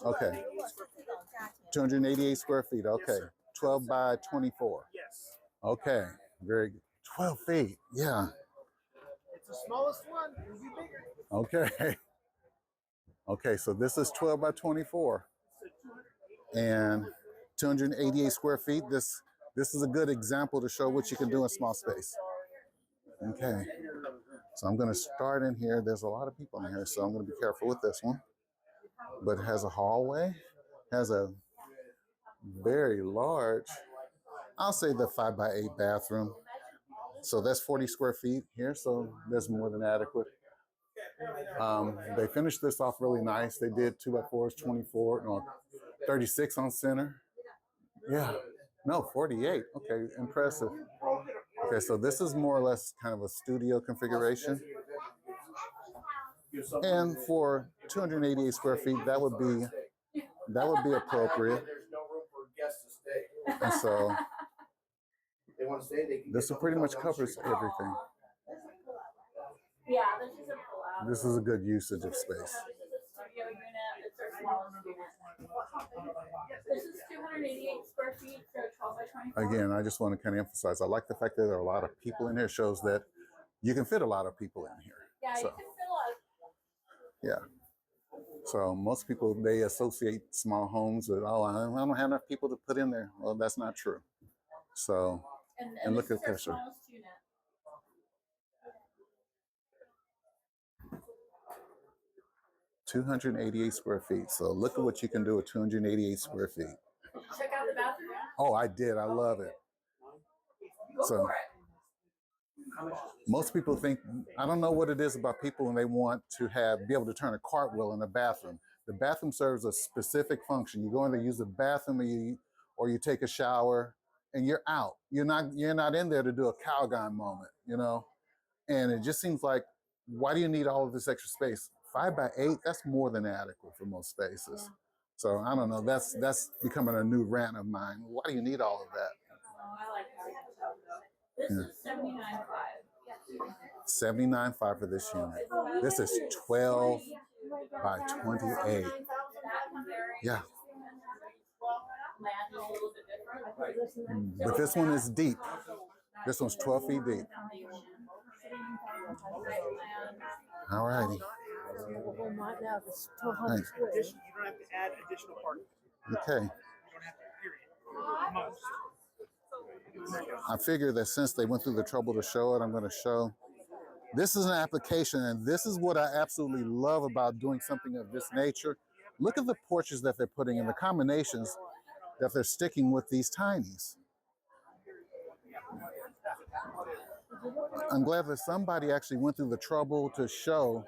288 square feet. Okay. Yes, sir. 12 by 24. Yes. Okay. Very good. 12 feet. Yeah. It's the smallest one. It'll be bigger. Okay. Okay, so this is 12 by 24 and 288 square feet. This is a good example to show what you can do in small space. Okay, so I'm going to start in here. There's a lot of people in here, so I'm going to be careful with this one. But it has a hallway, has a very large. I'll say the 5x8 bathroom. So that's 40 square feet here, so that's more than adequate. They finished this off really nice. They did 2x4s, 24, no, 36 on center. Yeah, no, 48. Okay, impressive. Okay, so this is more or less kind of a studio configuration. And for 288 square feet, that would be appropriate. And so this pretty much covers everything. Yeah, this is a pull-out. This is a good usage of space. This is a studio unit. It's our smallest unit. This is 288 square feet, so 12 by 24. Again, I just want to kind of emphasize, I like the fact that there are a lot of people in here. It shows that you can fit a lot of people in here. Yeah, So, you can fit a lot of. yeah. So most people, they associate small homes with, oh, I don't have enough people to put in there. Well, that's not true. So, and look at the picture. Smallest unit. 288 square feet. So look at what you can do with 288 square feet. Check out the bathroom. Oh, I did. I love it. Go So for it. most people think, I don't know what it is about people when they want to be able to turn a cartwheel in a bathroom. The bathroom serves a specific function. You go in there, use the bathroom, or you take a shower, and you're out. You're not in there to do a Calgon moment, you know? And it just seems like, why do you need all of this extra space? 5x8, that's more than adequate for most spaces. Yeah. So I don't know, that's becoming a new rant of mine. Why do you need all of that? Oh, I like how this is 79.5. 79.5 for this unit. This is 12 by 28. Yeah. But this one is deep. This one's 12 feet deep. All righty. Thanks. You don't have to add additional parking. Okay. You don't have to, period. Most. I figure that since they went through the trouble to show it, I'm going to show. This is an application, and this is what I absolutely love about doing something of this nature. Look at the porches that they're putting in, the combinations that they're sticking with these tinies. I'm glad that somebody actually went through the trouble to show.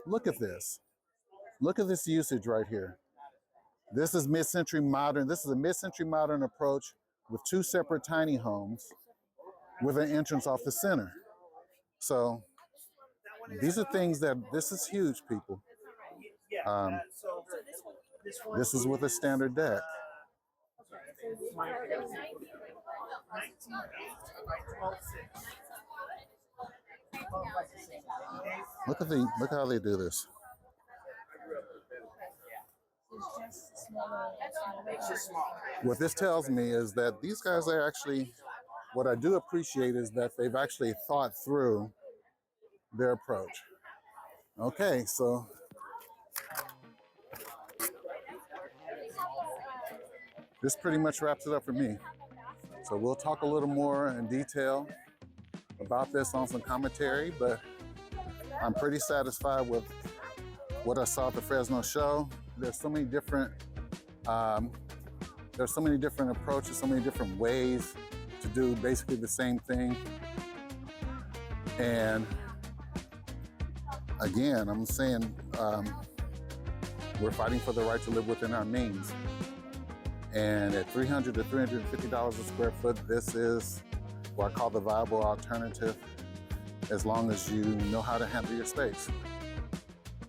Look at this. Look at this usage right here. This is mid-century modern. This is a mid-century modern approach with two separate tiny homes with an entrance off the center. So these are things this is huge, people. This is with a standard deck. Look how they do this. What this tells me is that these guys are actually, what I do appreciate is that they've actually thought through their approach. Okay, so this pretty much wraps it up for me. So we'll talk a little more in detail about this on some commentary, but I'm pretty satisfied with what I saw at the Fresno show. There's so many different approaches, so many different ways to do basically the same thing. And again, I'm saying we're fighting for the right to live within our means. And at $300 to $350 a square foot, this is what I call the viable alternative, as long as you know how to handle your space.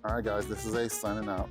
All right, guys, this is Ace signing out.